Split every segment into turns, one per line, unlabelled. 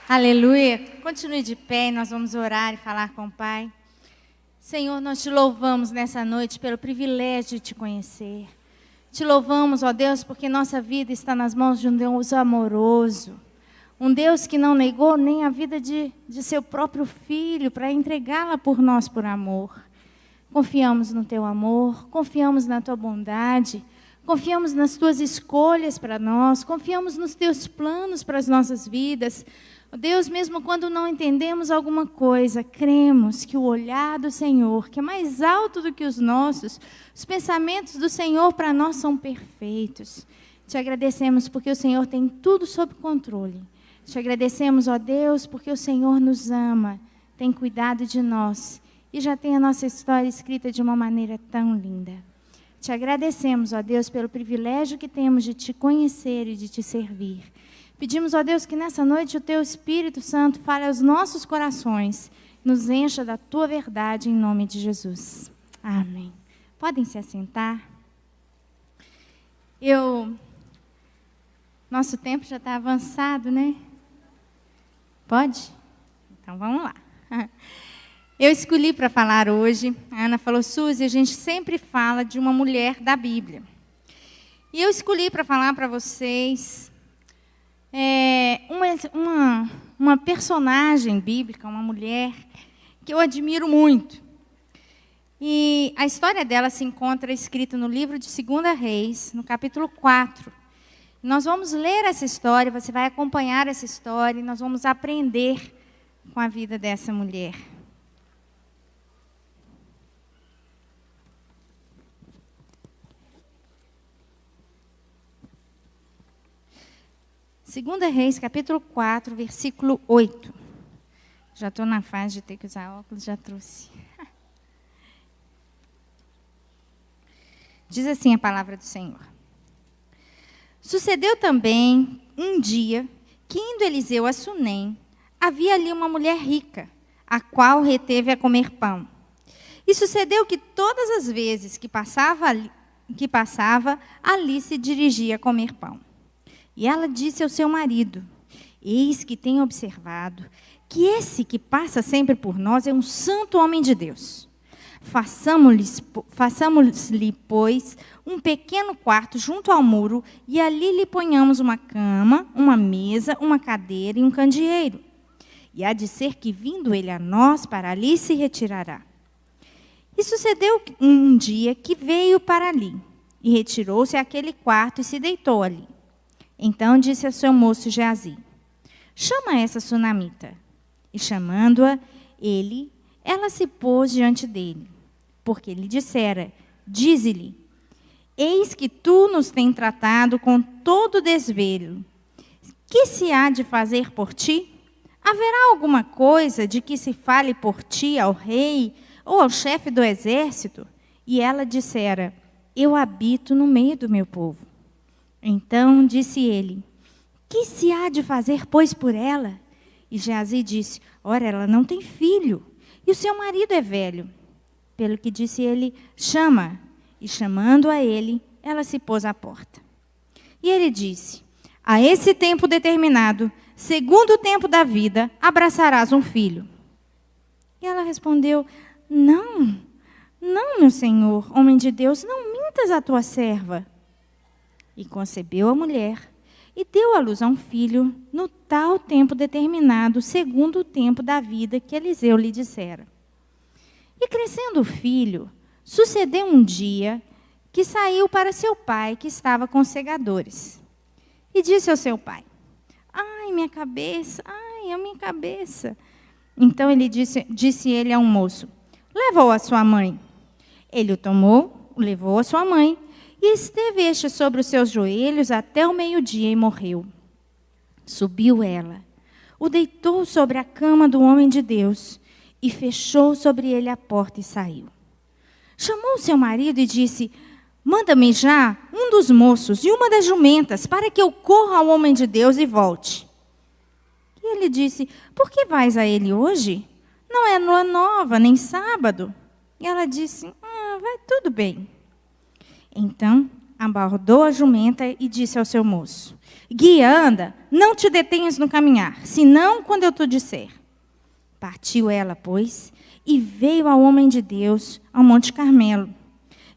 Aleluia. Continue de pé e nós vamos orar e falar com o Pai. Senhor, nós te louvamos nessa noite pelo privilégio de te conhecer. Te louvamos, ó Deus, porque nossa vida está nas mãos de um Deus amoroso. Um Deus que não negou nem a vida de seu próprio filho para entregá-la por nós por amor. Confiamos no teu amor, confiamos na tua bondade, confiamos nas tuas escolhas para nós, confiamos nos teus planos para as nossas vidas. Deus, mesmo quando não entendemos alguma coisa, cremos que o olhar do Senhor, que é mais alto do que os nossos, os pensamentos do Senhor para nós são perfeitos. Te agradecemos porque o Senhor tem tudo sob controle. Te agradecemos, ó Deus, porque o Senhor nos ama, tem cuidado de nós e já tem a nossa história escrita de uma maneira tão linda. Te agradecemos, ó Deus, pelo privilégio que temos de te conhecer e de te servir. Pedimos, ó Deus, que nessa noite o teu Espírito Santo fale aos nossos corações, nos encha da tua verdade em nome de Jesus. Amém. Podem se assentar. Nosso tempo já está avançado, né? Pode? Então vamos lá. Eu escolhi para falar hoje, a Ana falou, Suzy, a gente sempre fala de uma mulher da Bíblia. E eu escolhi para falar para vocês uma personagem bíblica, uma mulher que eu admiro muito. E a história dela se encontra escrita no livro de 2 Reis, no capítulo 4. Nós vamos ler essa história, você vai acompanhar essa história e nós vamos aprender com a vida dessa mulher. Segunda Reis, capítulo 4, versículo 8. Já estou na fase de ter que usar óculos, já trouxe. Diz assim a palavra do Senhor. Sucedeu também um dia que, indo Eliseu a Sunem, havia ali uma mulher rica, a qual reteve a comer pão. E sucedeu que todas as vezes que passava, ali se dirigia a comer pão. E ela disse ao seu marido, eis que tenho observado que esse que passa sempre por nós é um santo homem de Deus. Façamos-lhe, pois, um pequeno quarto junto ao muro, e ali lhe ponhamos uma cama, uma mesa, uma cadeira e um candeeiro. E há de ser que, vindo ele a nós, para ali se retirará. E sucedeu um dia que veio para ali, e retirou-se àquele quarto e se deitou ali. Então disse ao seu moço Geazi, chama essa sunamita. E chamando-a, ela se pôs diante dele, porque lhe dissera, dize-lhe, eis que tu nos tens tratado com todo desvelo. Que se há de fazer por ti? Haverá alguma coisa de que se fale por ti ao rei ou ao chefe do exército? E ela dissera, eu habito no meio do meu povo. Então disse ele, que se há de fazer, pois, por ela? E Geazi disse, ora, ela não tem filho, e o seu marido é velho. Pelo que disse ele, chama. E chamando a ele, ela se pôs à porta. E ele disse, a esse tempo determinado, segundo o tempo da vida, abraçarás um filho. E ela respondeu, não, meu senhor, homem de Deus, não mintas a tua serva. E concebeu a mulher, e deu à luz a um filho, no tal tempo determinado, segundo o tempo da vida que Eliseu lhe dissera. E crescendo o filho, sucedeu um dia que saiu para seu pai, que estava com segadores. E disse ao seu pai, ai, minha cabeça, ai, a minha cabeça. Então disse ele a um moço, leva-o à sua mãe. Ele o tomou, o levou à sua mãe, e esteve este sobre os seus joelhos até o meio-dia e morreu. Subiu ela, o deitou sobre a cama do homem de Deus, e fechou sobre ele a porta e saiu. Chamou seu marido e disse, manda-me já um dos moços e uma das jumentas, para que eu corra ao homem de Deus e volte. E ele disse, por que vais a ele hoje? Não é lua nova, nem sábado. E ela disse, vai tudo bem. Então abordou a jumenta e disse ao seu moço: guia, anda, não te detenhas no caminhar, senão quando eu te disser. Partiu ela, pois, e veio ao homem de Deus ao Monte Carmelo.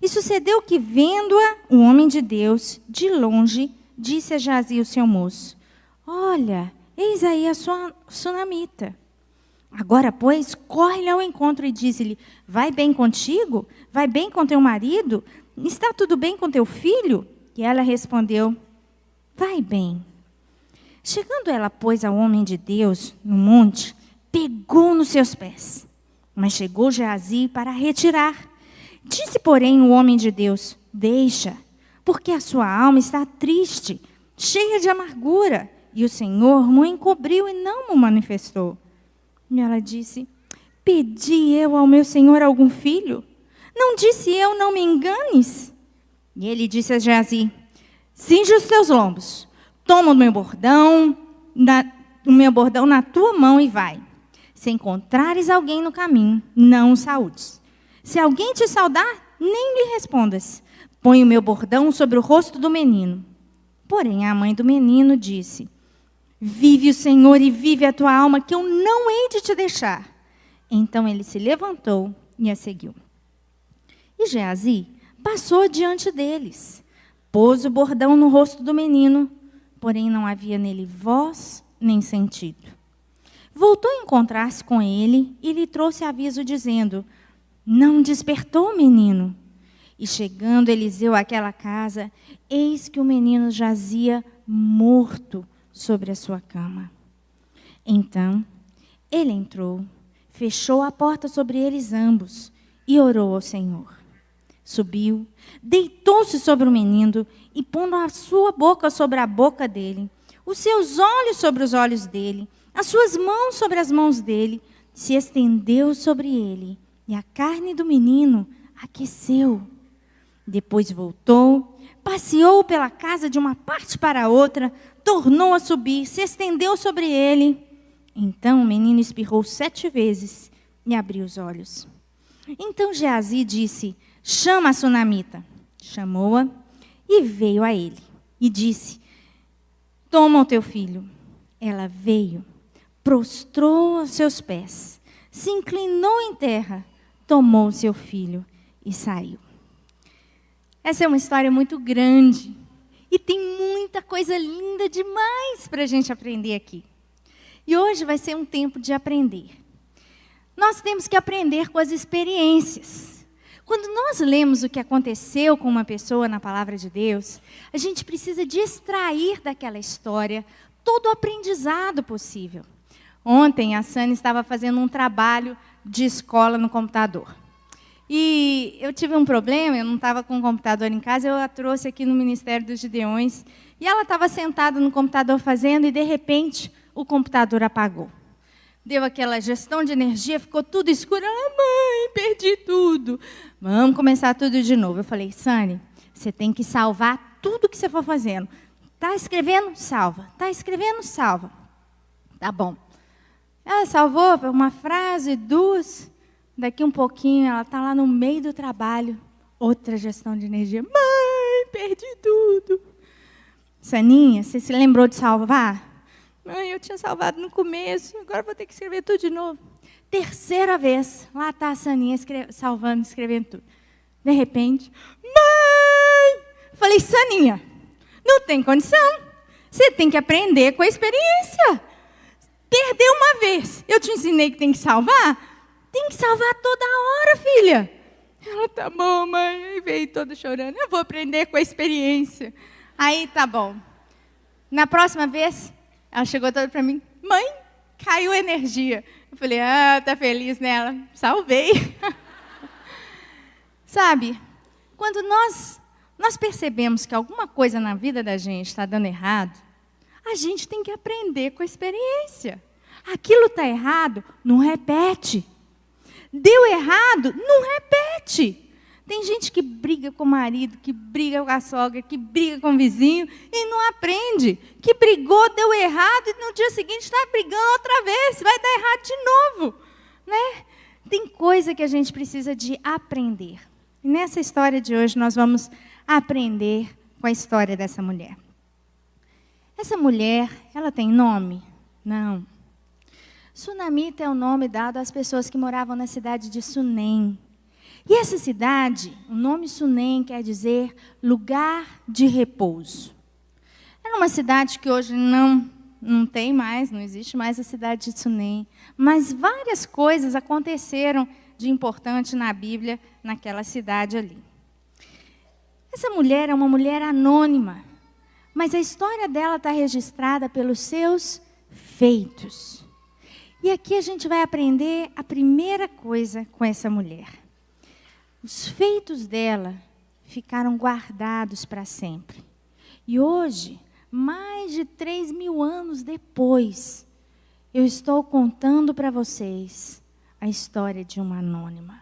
E sucedeu que, vendo-a, o homem de Deus, de longe, disse a Geazi, o seu moço: olha, eis aí a sua sunamita. Agora, pois, corre-lhe ao encontro e diz-lhe: vai bem contigo? Vai bem com teu marido? Está tudo bem com teu filho? E ela respondeu: vai bem. Chegando ela, pois, ao homem de Deus, no monte, pegou nos seus pés. Mas chegou Geazi para retirar. Disse, porém, o homem de Deus: deixa, porque a sua alma está triste, cheia de amargura, e o Senhor mo encobriu e não mo manifestou. E ela disse: pedi eu ao meu Senhor algum filho? Não disse eu, não me enganes? E ele disse a Geazi: cinge os teus lombos, toma o meu bordão na tua mão e vai. Se encontrares alguém no caminho, não o saúdes. Se alguém te saudar, nem lhe respondas. Põe o meu bordão sobre o rosto do menino. Porém, a mãe do menino disse: vive o Senhor e vive a tua alma, que eu não hei de te deixar. Então ele se levantou e a seguiu. E Geazi passou diante deles, pôs o bordão no rosto do menino, porém não havia nele voz nem sentido. Voltou a encontrar-se com ele e lhe trouxe aviso, dizendo: não despertou o menino. E chegando Eliseu àquela casa, eis que o menino jazia morto sobre a sua cama. Então ele entrou, fechou a porta sobre eles ambos e orou ao Senhor. Subiu, deitou-se sobre o menino e, pondo a sua boca sobre a boca dele, os seus olhos sobre os olhos dele, as suas mãos sobre as mãos dele, se estendeu sobre ele, e a carne do menino aqueceu. Depois voltou, passeou pela casa de uma parte para a outra, tornou a subir, se estendeu sobre ele. Então o menino espirrou 7 vezes e abriu os olhos. Então Geazi disse: chama a sunamita. Chamou-a e veio a ele. E disse: toma o teu filho. Ela veio, prostrou aos seus pés, se inclinou em terra, tomou o seu filho e saiu. Essa é uma história muito grande e tem muita coisa linda demais para a gente aprender aqui. E hoje vai ser um tempo de aprender. Nós temos que aprender com as experiências. Quando nós lemos o que aconteceu com uma pessoa na palavra de Deus, a gente precisa de extrair daquela história todo o aprendizado possível. Ontem a Sani estava fazendo um trabalho de escola no computador. E eu tive um problema, eu não estava com o computador em casa, eu a trouxe aqui no Ministério dos Gideões, e ela estava sentada no computador fazendo, e de repente o computador apagou. Deu aquela gestão de energia, ficou tudo escuro. Ah, mãe, perdi tudo. Vamos começar tudo de novo. Eu falei: Sani, você tem que salvar tudo que você for fazendo. Está escrevendo? Salva. Está escrevendo? Salva. Tá bom. Ela salvou uma frase, 2. Daqui um pouquinho, ela está lá no meio do trabalho. Outra gestão de energia. Mãe, perdi tudo. Saninha, você se lembrou de salvar? Mãe, eu tinha salvado no começo, agora vou ter que escrever tudo de novo. 3ª vez, lá está a Saninha salvando, escrevendo tudo. De repente, mãe! Falei: Saninha, não tem condição. Você tem que aprender com a experiência. Perdeu uma vez, eu te ensinei que tem que salvar? Tem que salvar toda hora, filha. Ela: tá bom, mãe. E veio toda chorando. Eu vou aprender com a experiência. Aí, tá bom. Na próxima vez, ela chegou toda para mim: mãe, caiu energia. Eu falei: ah, tá feliz nela? Salvei. Sabe, quando nós percebemos que alguma coisa na vida da gente está dando errado, a gente tem que aprender com a experiência. Aquilo está errado, não repete. Deu errado, não repete. Tem gente que briga com o marido, que briga com a sogra, que briga com o vizinho e não aprende. Que brigou, deu errado e no dia seguinte está brigando outra vez. Vai dar errado de novo. Né? Tem coisa que a gente precisa de aprender. E nessa história de hoje nós vamos aprender com a história dessa mulher. Essa mulher, ela tem nome? Não. Sunamita é o nome dado às pessoas que moravam na cidade de Sunem. E essa cidade, o nome Sunem quer dizer lugar de repouso. Era uma cidade que hoje não tem mais, não existe mais a cidade de Sunem. Mas várias coisas aconteceram de importante na Bíblia, naquela cidade ali. Essa mulher é uma mulher anônima, mas a história dela está registrada pelos seus feitos. E aqui a gente vai aprender a primeira coisa com essa mulher. Os feitos dela ficaram guardados para sempre. E hoje, mais de 3.000 anos depois, eu estou contando para vocês a história de uma anônima.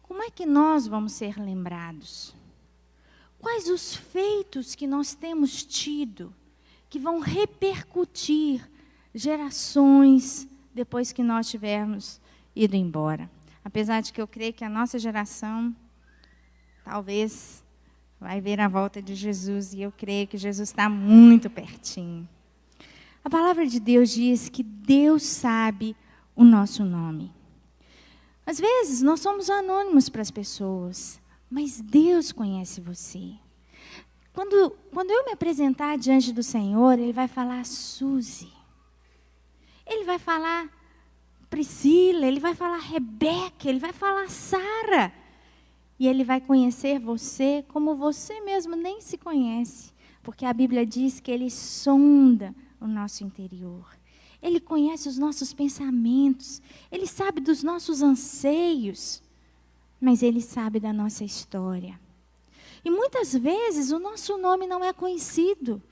Como é que nós vamos ser lembrados? Quais os feitos que nós temos tido que vão repercutir gerações depois que nós tivermos ido embora? Apesar de que eu creio que a nossa geração talvez vai ver a volta de Jesus, e eu creio que Jesus está muito pertinho. A palavra de Deus diz que Deus sabe o nosso nome. Às vezes nós somos anônimos para as pessoas, mas Deus conhece você. Quando eu me apresentar diante do Senhor, Ele vai falar Suzy. Ele vai falar Priscila, Ele vai falar Rebeca, Ele vai falar Sara. E Ele vai conhecer você como você mesmo nem se conhece. Porque a Bíblia diz que Ele sonda o nosso interior. Ele conhece os nossos pensamentos. Ele sabe dos nossos anseios. Mas Ele sabe da nossa história. E muitas vezes o nosso nome não é conhecido,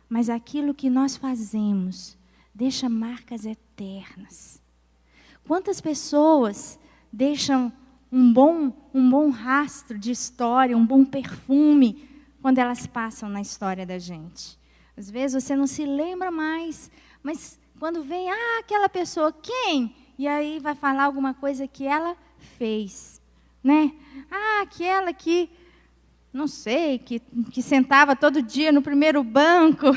mas aquilo que nós fazemos deixa marcas eternas. Quantas pessoas deixam um bom rastro de história, um bom perfume, quando elas passam na história da gente? Às vezes você não se lembra mais, mas quando vem, aquela pessoa, quem? E aí vai falar alguma coisa que ela fez. Né? Aquela que, não sei, que sentava todo dia no primeiro banco,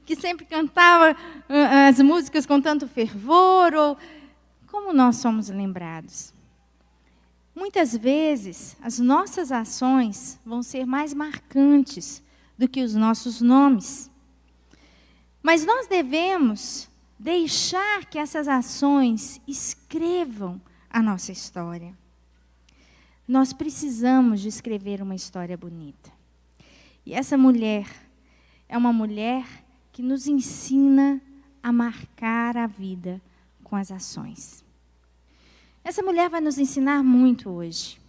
que sempre cantava as músicas com tanto fervor, ou como nós somos lembrados. Muitas vezes, as nossas ações vão ser mais marcantes do que os nossos nomes. Mas nós devemos deixar que essas ações escrevam a nossa história. Nós precisamos de escrever uma história bonita. E essa mulher é uma mulher que nos ensina a marcar a vida com as ações. Essa mulher vai nos ensinar muito hoje.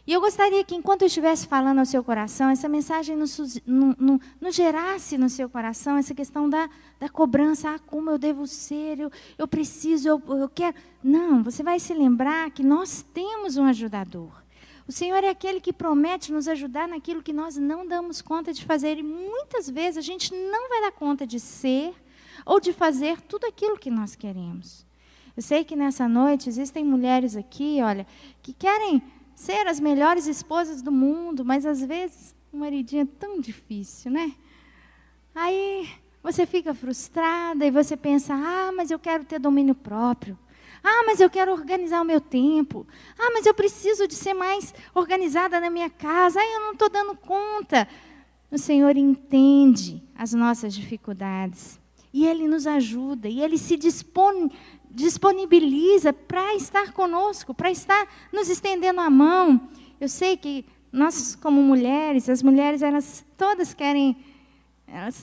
E eu gostaria que, enquanto eu estivesse falando ao seu coração, essa mensagem não gerasse no seu coração essa questão da cobrança. Como eu devo ser, eu preciso, eu quero. Não, você vai se lembrar que nós temos um ajudador. O Senhor é aquele que promete nos ajudar naquilo que nós não damos conta de fazer. E muitas vezes a gente não vai dar conta de ser ou de fazer tudo aquilo que nós queremos. Eu sei que nessa noite existem mulheres aqui, olha, que querem ser as melhores esposas do mundo, mas às vezes o maridinho é tão difícil, né? Aí você fica frustrada e você pensa, mas eu quero ter domínio próprio. Mas eu quero organizar o meu tempo. Mas eu preciso de ser mais organizada na minha casa. Eu não estou dando conta. O Senhor entende as nossas dificuldades. E Ele nos ajuda. E Ele se disponibiliza para estar conosco, para estar nos estendendo a mão. Eu sei que nós, como mulheres, as mulheres, elas todas querem...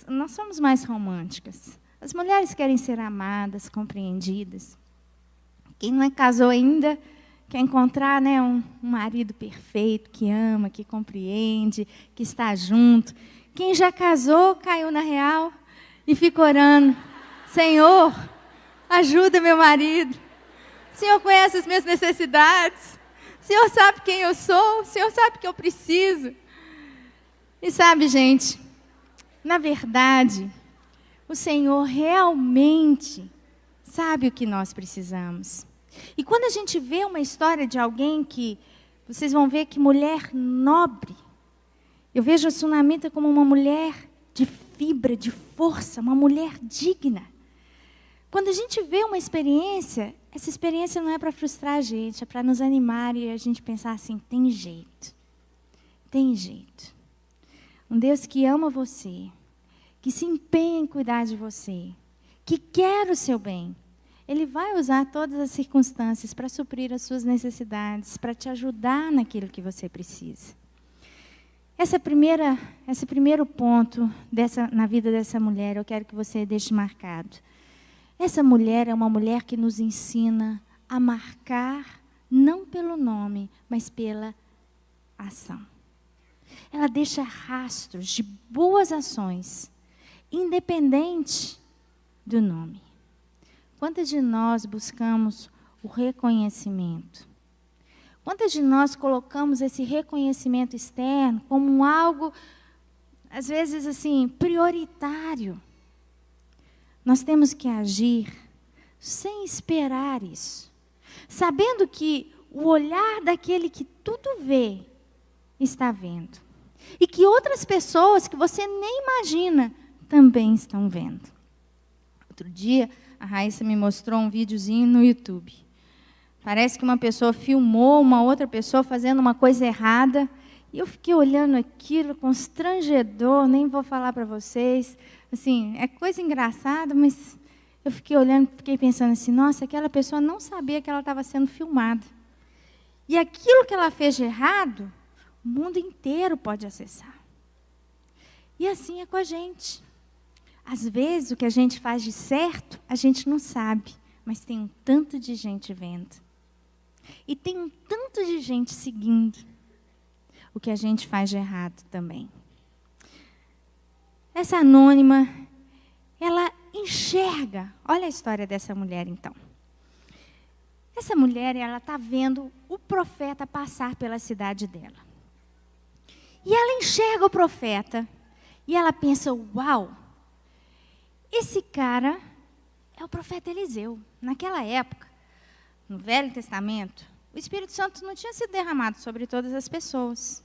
nós somos mais românticas. As mulheres querem ser amadas, compreendidas. Quem não casou ainda quer encontrar, né, um marido perfeito, que ama, que compreende, que está junto. Quem já casou, caiu na real e fica orando. Senhor, ajuda meu marido. O Senhor conhece as minhas necessidades. O Senhor sabe quem eu sou. O Senhor sabe o que eu preciso. E sabe, gente, na verdade, o Senhor realmente sabe o que nós precisamos. E quando a gente vê uma história de alguém que, vocês vão ver que mulher nobre, Eu vejo a Sunamita como uma mulher de fibra, de força, uma mulher digna. Quando a gente vê uma experiência, essa experiência não é para frustrar a gente, é para nos animar e a gente pensar assim, tem jeito. Tem jeito. Um Deus que ama você, que se empenha em cuidar de você, que quer o seu bem, Ele vai usar todas as circunstâncias para suprir as suas necessidades, para te ajudar naquilo que você precisa. Esse primeiro ponto na vida dessa mulher, eu quero que você deixe marcado. Essa mulher é uma mulher que nos ensina a marcar, não pelo nome, mas pela ação. Ela deixa rastros de boas ações, independente do nome. Quantas de nós buscamos o reconhecimento? Quantas de nós colocamos esse reconhecimento externo como algo, às vezes assim, prioritário? Nós temos que agir sem esperar isso, sabendo que o olhar daquele que tudo vê, está vendo. E que outras pessoas que você nem imagina também estão vendo. Outro dia, a Raíssa me mostrou um videozinho no YouTube. Parece que uma pessoa filmou uma outra pessoa fazendo uma coisa errada. E eu fiquei olhando aquilo, constrangedor, nem vou falar para vocês. Assim, é coisa engraçada, mas eu fiquei olhando, fiquei pensando assim, nossa, aquela pessoa não sabia que ela estava sendo filmada. E aquilo que ela fez de errado, o mundo inteiro pode acessar. E assim é com a gente. Às vezes, o que a gente faz de certo, a gente não sabe, mas tem um tanto de gente vendo. E tem um tanto de gente seguindo o que a gente faz de errado também. Essa anônima, ela enxerga. Olha a história dessa mulher, então. Essa mulher, ela está vendo o profeta passar pela cidade dela. E ela enxerga o profeta e ela pensa, uau, esse cara é o profeta Eliseu. Naquela época, no Velho Testamento, o Espírito Santo não tinha sido derramado sobre todas as pessoas.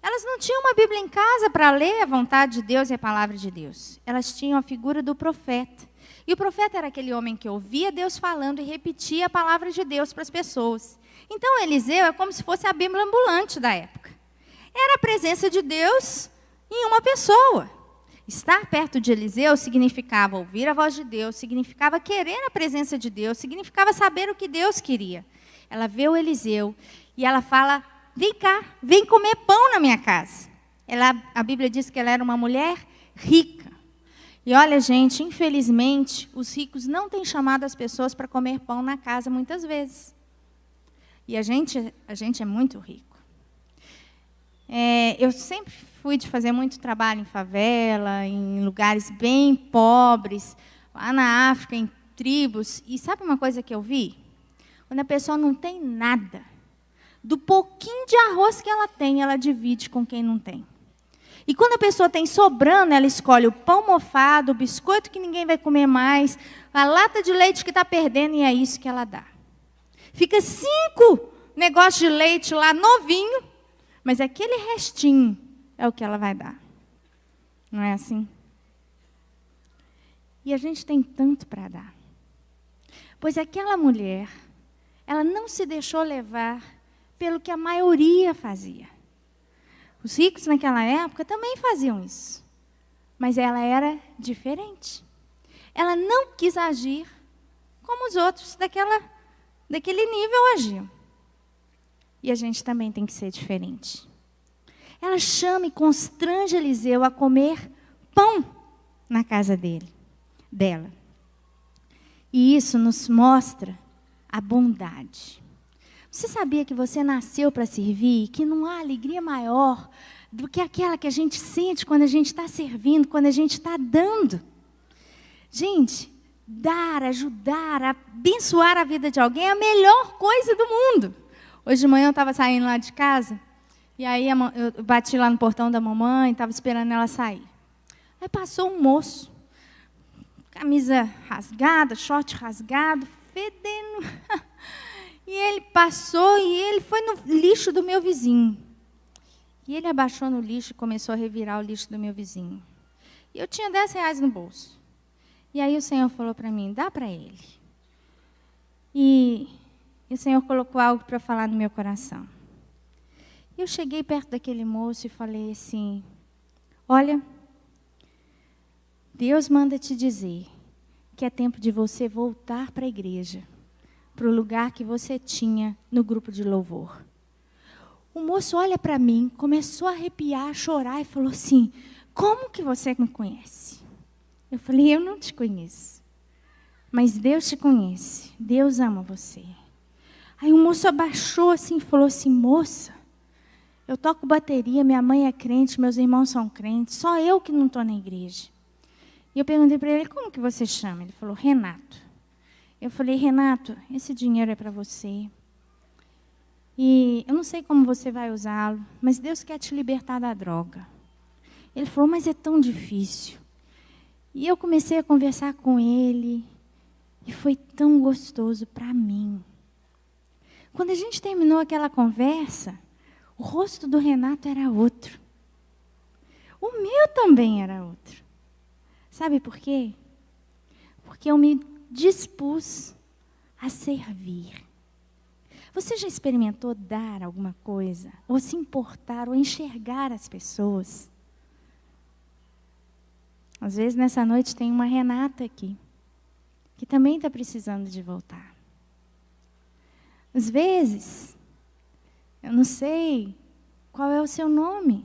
Elas não tinham uma Bíblia em casa para ler a vontade de Deus e a palavra de Deus. Elas tinham a figura do profeta. E o profeta era aquele homem que ouvia Deus falando e repetia a palavra de Deus para as pessoas. Então, Eliseu é como se fosse a Bíblia ambulante da época. Era a presença de Deus em uma pessoa. Estar perto de Eliseu significava ouvir a voz de Deus, significava querer a presença de Deus, significava saber o que Deus queria. Ela vê o Eliseu e ela fala, vem cá, vem comer pão na minha casa. A Bíblia diz que ela era uma mulher rica. E olha, gente, infelizmente, os ricos não têm chamado as pessoas para comer pão na casa muitas vezes. E a gente é muito rico. Eu sempre fui de fazer muito trabalho em favela, em lugares bem pobres, lá na África, em tribos. E sabe uma coisa que eu vi? Quando a pessoa não tem nada, do pouquinho de arroz que ela tem, ela divide com quem não tem. E quando a pessoa tem sobrando, ela escolhe o pão mofado, o biscoito que ninguém vai comer mais, a lata de leite que está perdendo, e é isso que ela dá. Fica 5 negócios de leite lá novinho, mas aquele restinho é o que ela vai dar. Não é assim? E a gente tem tanto para dar. Pois aquela mulher, ela não se deixou levar pelo que a maioria fazia. Os ricos naquela época também faziam isso. Mas ela era diferente. Ela não quis agir como os outros daquele nível agiam. E a gente também tem que ser diferente. Ela chama e constrange Eliseu a comer pão na casa dela. E isso nos mostra a bondade. Você sabia que você nasceu para servir e que não há alegria maior do que aquela que a gente sente quando a gente está servindo, quando a gente está dando? Gente, dar, ajudar, abençoar a vida de alguém é a melhor coisa do mundo. Hoje de manhã eu estava saindo lá de casa, e aí eu bati lá no portão da mamãe, estava esperando ela sair. Aí passou um moço, camisa rasgada, short rasgado, fedendo. E ele passou e ele foi no lixo do meu vizinho. E ele abaixou no lixo e começou a revirar o lixo do meu vizinho. E eu tinha R$10 no bolso. E aí o Senhor falou para mim, dá para ele. E o Senhor colocou algo para falar no meu coração. E eu cheguei perto daquele moço e falei assim, olha, Deus manda te dizer que é tempo de você voltar para a igreja, para o lugar que você tinha no grupo de louvor. O moço olha para mim, começou a arrepiar, a chorar e falou assim, como que você me conhece? Eu falei, eu não te conheço, mas Deus te conhece, Deus ama você. Aí o moço abaixou assim e falou assim, moça, eu toco bateria, minha mãe é crente, meus irmãos são crentes, só eu que não estou na igreja. E eu perguntei para ele, como que você chama? Ele falou, Renato. Eu falei, Renato, esse dinheiro é para você. E eu não sei como você vai usá-lo, mas Deus quer te libertar da droga. Ele falou, mas é tão difícil. E eu comecei a conversar com ele, e foi tão gostoso para mim. Quando a gente terminou aquela conversa, o rosto do Renato era outro. O meu também era outro. Sabe por quê? Porque eu me dispus a servir. Você já experimentou dar alguma coisa? Ou se importar, ou enxergar as pessoas? Às vezes, nessa noite, tem uma Renata aqui, que também está precisando de voltar. Às vezes, eu não sei qual é o seu nome,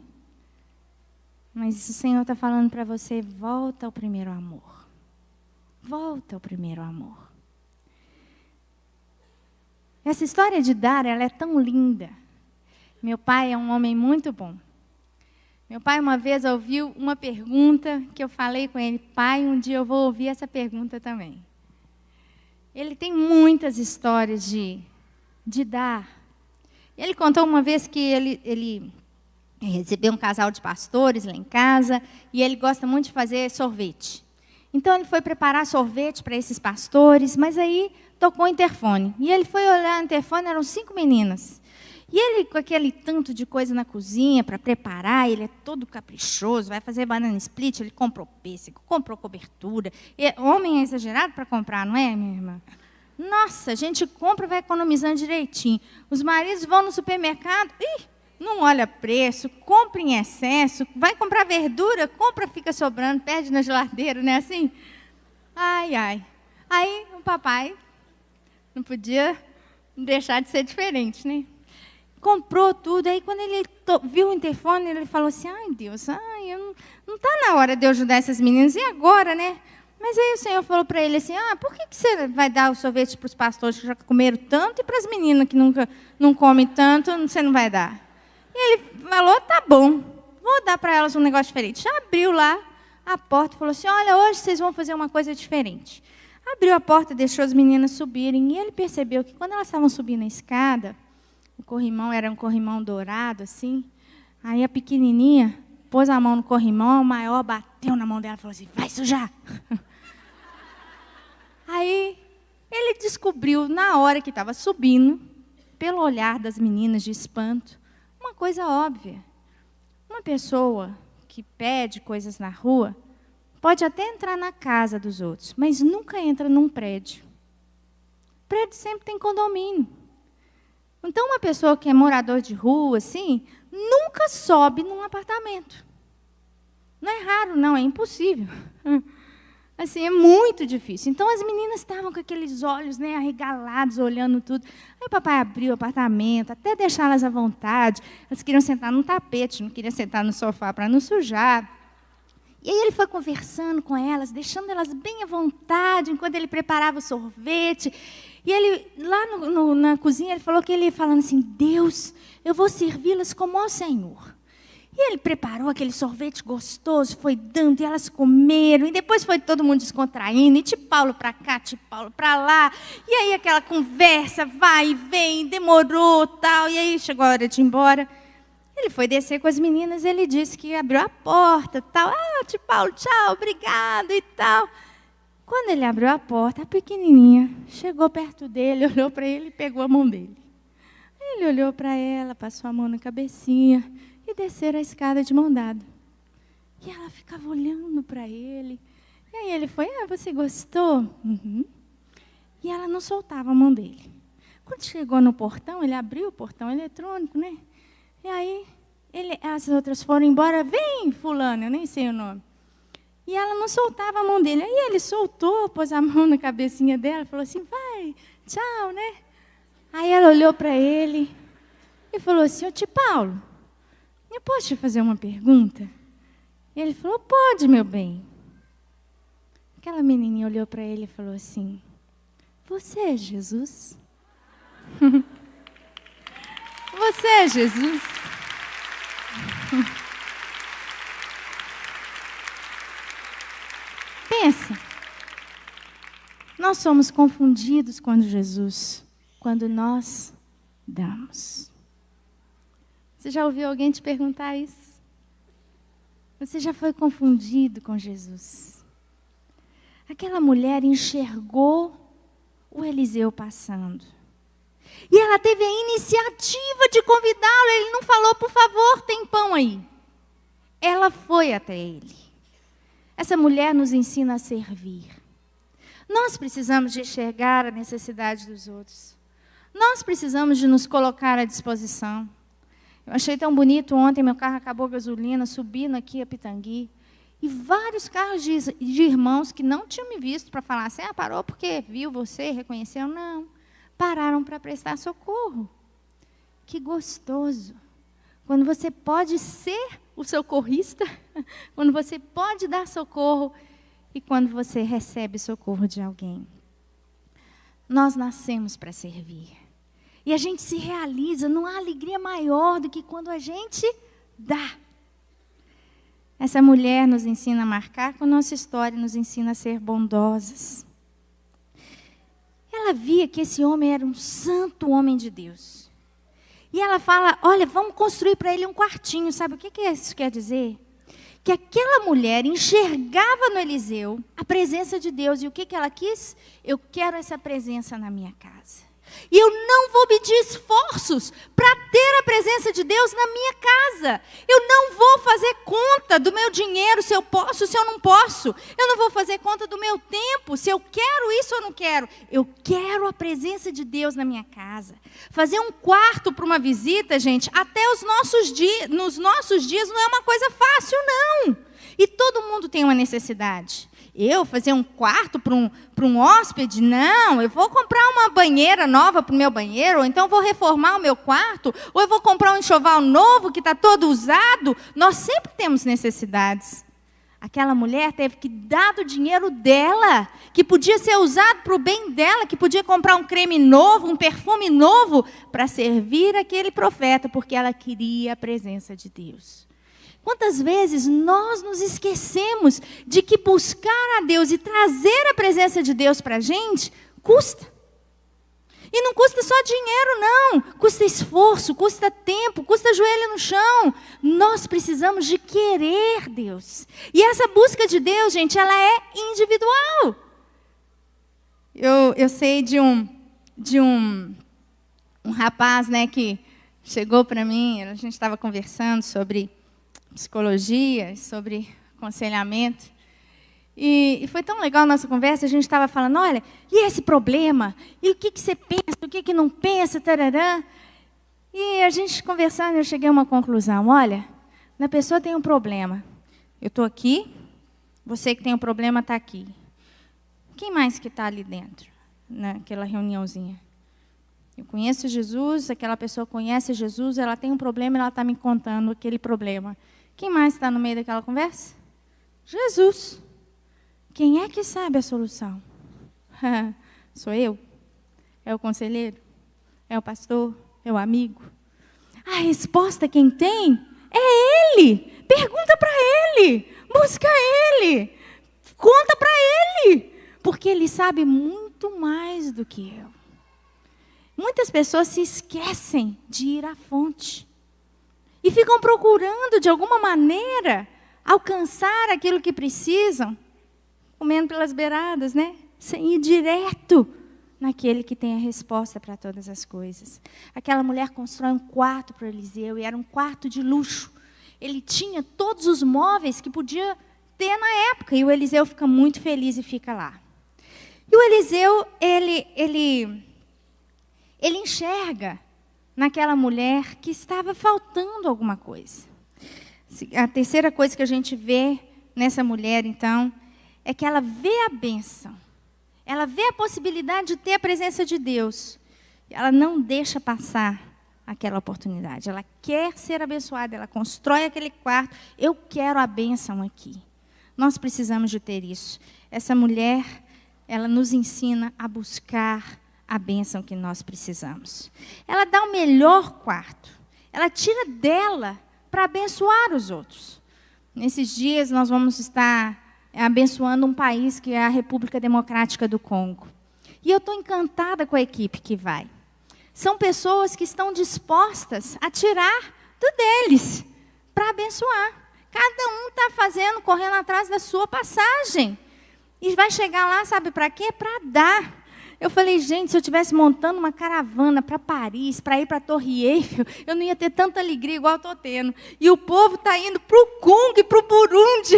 mas o Senhor está falando para você, volta ao primeiro amor. Volta ao primeiro amor. Essa história de dar, ela é tão linda. Meu pai é um homem muito bom. Meu pai uma vez ouviu uma pergunta que eu falei com ele, pai, um dia eu vou ouvir essa pergunta também. Ele tem muitas histórias de dar. Ele contou uma vez que ele recebeu um casal de pastores lá em casa e ele gosta muito de fazer sorvete. Então ele foi preparar sorvete para esses pastores, mas aí tocou o interfone. E ele foi olhar no interfone, eram 5 meninas. E ele, com aquele tanto de coisa na cozinha para preparar, ele é todo caprichoso, vai fazer banana split, ele comprou pêssego, comprou cobertura. E, homem é exagerado para comprar, não é, minha irmã? Nossa, a gente compra e vai economizando direitinho. Os maridos vão no supermercado, não olha preço, compra em excesso, vai comprar verdura, compra, fica sobrando, perde na geladeira, não é assim? Ai, ai. Aí o papai não podia deixar de ser diferente, né? Comprou tudo, aí quando ele viu o interfone, ele falou assim, ai Deus, não está na hora de eu ajudar essas meninas, e agora, né? Mas aí o Senhor falou para ele assim, por que você vai dar o sorvete para os pastores que já comeram tanto, e para as meninas que nunca não comem tanto, você não vai dar? E ele falou, tá bom, vou dar para elas um negócio diferente. Já abriu lá a porta e falou assim, olha, hoje vocês vão fazer uma coisa diferente. Abriu a porta, deixou as meninas subirem, e ele percebeu que quando elas estavam subindo a escada, o corrimão era um corrimão dourado, assim. Aí a pequenininha pôs a mão no corrimão, o maior bateu na mão dela e falou assim, vai sujar. Aí ele descobriu, na hora que estava subindo, pelo olhar das meninas de espanto, uma coisa óbvia. Uma pessoa que pede coisas na rua pode até entrar na casa dos outros, mas nunca entra num prédio. O prédio sempre tem condomínio. Então, uma pessoa que é morador de rua, assim, nunca sobe num apartamento. Não é raro, não, é impossível. Assim, é muito difícil. Então, as meninas estavam com aqueles olhos, né, arregalados, olhando tudo. Aí o papai abriu o apartamento, até deixá-las à vontade. Elas queriam sentar num tapete, não queriam sentar no sofá para não sujar. E aí ele foi conversando com elas, deixando elas bem à vontade, enquanto ele preparava o sorvete. E ele, lá na cozinha, ele falou que ele ia falando assim, Deus, eu vou servi-las como ao Senhor. E ele preparou aquele sorvete gostoso, foi dando, e elas comeram. E depois foi todo mundo descontraindo, e tipo Paulo para cá, tipo Paulo para lá. E aí aquela conversa, vai e vem, demorou, tal. E aí chegou a hora de ir embora. Ele foi descer com as meninas, ele disse que abriu a porta, tal. Tio Paulo, tchau, obrigado e tal. Quando ele abriu a porta, a pequenininha chegou perto dele, olhou para ele e pegou a mão dele. Ele olhou para ela, passou a mão na cabecinha e e desceram a escada de mão dada. E ela ficava olhando para ele. E aí ele foi, você gostou? Uhum. E ela não soltava a mão dele. Quando chegou no portão, ele abriu o portão eletrônico, né? E aí as outras foram embora. Vem, fulano, eu nem sei o nome. E ela não soltava a mão dele. Aí ele soltou, pôs a mão na cabecinha dela, falou assim, vai, tchau, né? Aí ela olhou para ele e falou assim, ô tio Paulo, eu posso te fazer uma pergunta? E ele falou, pode, meu bem. Aquela menininha olhou para ele e falou assim, você é Jesus? Você é Jesus? Pensa, nós somos confundidos quando nós damos. Você já ouviu alguém te perguntar isso? Você já foi confundido com Jesus? Aquela mulher enxergou o Eliseu passando. E ela teve a iniciativa de convidá-lo. Ele não falou, por favor, tem pão aí. Ela foi até ele. Essa mulher nos ensina a servir. Nós precisamos de enxergar a necessidade dos outros. Nós precisamos de nos colocar à disposição. Eu achei tão bonito ontem, meu carro acabou a gasolina, subindo aqui a Pitangui. E vários carros de irmãos que não tinham me visto para falar assim, parou porque viu você, reconheceu. Não, pararam para prestar socorro. Que gostoso. Quando você pode ser o socorrista, quando você pode dar socorro e quando você recebe socorro de alguém. Nós nascemos para servir. E a gente se realiza, não há alegria maior do que quando a gente dá. Essa mulher nos ensina a marcar com a nossa história, nos ensina a ser bondosas. Ela via que esse homem era um santo homem de Deus. E ela fala, olha, vamos construir para ele um quartinho. Sabe o que isso quer dizer? Que aquela mulher enxergava no Eliseu a presença de Deus. E o que ela quis? Eu quero essa presença na minha casa. E eu não vou medir esforços para ter a presença de Deus na minha casa. Eu não vou fazer conta do meu dinheiro, se eu posso, se eu não posso. Eu não vou fazer conta do meu tempo, se eu quero isso ou não quero. Eu quero a presença de Deus na minha casa. Fazer um quarto para uma visita, gente, até nos nossos dias não é uma coisa fácil, não. E todo mundo tem uma necessidade. Eu fazer um quarto para um hóspede? Não, eu vou comprar uma banheira nova para o meu banheiro, ou então vou reformar o meu quarto, ou eu vou comprar um enxoval novo que está todo usado. Nós sempre temos necessidades. Aquela mulher teve que dar do dinheiro dela, que podia ser usado para o bem dela, que podia comprar um creme novo, um perfume novo, para servir aquele profeta, porque ela queria a presença de Deus. Quantas vezes nós nos esquecemos de que buscar a Deus e trazer a presença de Deus para a gente, custa. E não custa só dinheiro, não. Custa esforço, custa tempo, custa joelho no chão. Nós precisamos de querer Deus. E essa busca de Deus, gente, ela é individual. Eu sei de um rapaz, né, que chegou para mim, a gente estava conversando sobre psicologia, sobre aconselhamento. E foi tão legal a nossa conversa, a gente estava falando, olha, e esse problema? E o que você pensa, o que não pensa, tarará? E a gente conversando, eu cheguei a uma conclusão, olha, a pessoa tem um problema. Eu estou aqui, você que tem um problema está aqui. Quem mais que está ali dentro, naquela reuniãozinha? Eu conheço Jesus, aquela pessoa conhece Jesus, ela tem um problema, ela está me contando aquele problema. Quem mais está no meio daquela conversa? Jesus. Quem é que sabe a solução? Sou eu? É o conselheiro? É o pastor? É o amigo? A resposta quem tem é ele. Pergunta para ele. Busca ele. Conta para ele. Porque ele sabe muito mais do que eu. Muitas pessoas se esquecem de ir à fonte. E ficam procurando, de alguma maneira, alcançar aquilo que precisam, comendo pelas beiradas, né? Sem ir direto naquele que tem a resposta para todas as coisas. Aquela mulher constrói um quarto para Eliseu, e era um quarto de luxo, ele tinha todos os móveis que podia ter na época. E o Eliseu fica muito feliz e fica lá. E o Eliseu, ele enxerga naquela mulher que estava faltando alguma coisa. A terceira coisa que a gente vê nessa mulher, então, é que ela vê a bênção. Ela vê a possibilidade de ter a presença de Deus. Ela não deixa passar aquela oportunidade. Ela quer ser abençoada, ela constrói aquele quarto. Eu quero a bênção aqui. Nós precisamos de ter isso. Essa mulher, ela nos ensina a buscar a bênção que nós precisamos. Ela dá o melhor quarto. Ela tira dela para abençoar os outros. Nesses dias nós vamos estar abençoando um país que é a República Democrática do Congo. E eu estou encantada com a equipe que vai. São pessoas que estão dispostas a tirar do deles para abençoar. Cada um está correndo atrás da sua passagem. E vai chegar lá, sabe para quê? Para dar. Eu falei, gente, se eu estivesse montando uma caravana para Paris, para ir para a Torre Eiffel, eu não ia ter tanta alegria igual eu estou tendo. E o povo está indo para o Congo e para o Burundi.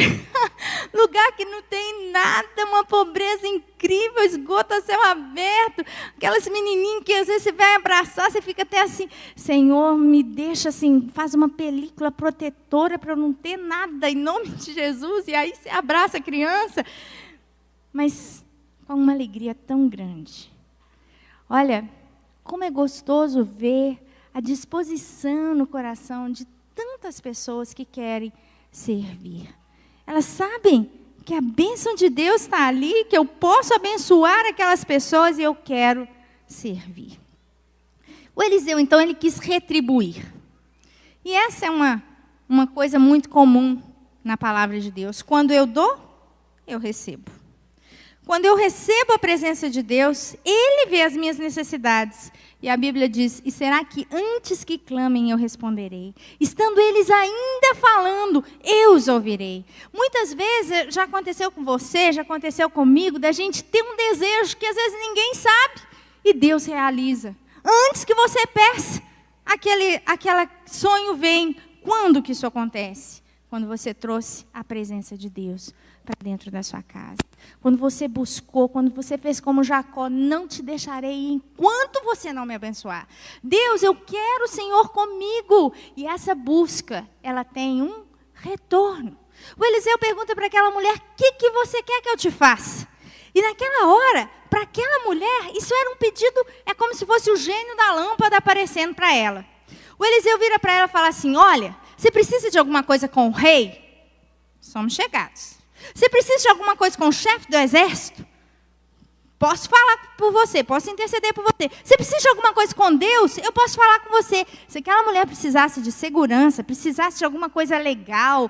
Lugar que não tem nada, uma pobreza incrível, esgoto a céu aberto. Aquelas menininhas que às vezes você vai abraçar, você fica até assim, Senhor, me deixa assim, faz uma película protetora para eu não ter nada, em nome de Jesus. E aí você abraça a criança. Mas com uma alegria tão grande. Olha, como é gostoso ver a disposição no coração de tantas pessoas que querem servir. Elas sabem que a bênção de Deus está ali, que eu posso abençoar aquelas pessoas e eu quero servir. O Eliseu, então, ele quis retribuir. E essa é uma coisa muito comum na palavra de Deus. Quando eu dou, eu recebo. Quando eu recebo a presença de Deus, Ele vê as minhas necessidades. E a Bíblia diz, e será que antes que clamem eu responderei? Estando eles ainda falando, eu os ouvirei. Muitas vezes, já aconteceu com você, já aconteceu comigo, da gente ter um desejo que às vezes ninguém sabe. E Deus realiza. Antes que você peça, aquele sonho vem. Quando que isso acontece? Quando você trouxe a presença de Deus para dentro da sua casa. Quando você buscou, quando você fez como Jacó, não te deixarei enquanto você não me abençoar. Deus, eu quero o Senhor comigo. E essa busca, ela tem um retorno. O Eliseu pergunta para aquela mulher, o que você quer que eu te faça? E naquela hora, para aquela mulher, isso era um pedido, é como se fosse o gênio da lâmpada aparecendo para ela. O Eliseu vira para ela e fala assim, olha, você precisa de alguma coisa com o rei? Somos chegados. Você precisa de alguma coisa com o chefe do exército? Posso falar por você, posso interceder por você. Você precisa de alguma coisa com Deus? Eu posso falar com você. Se aquela mulher precisasse de segurança, precisasse de alguma coisa legal,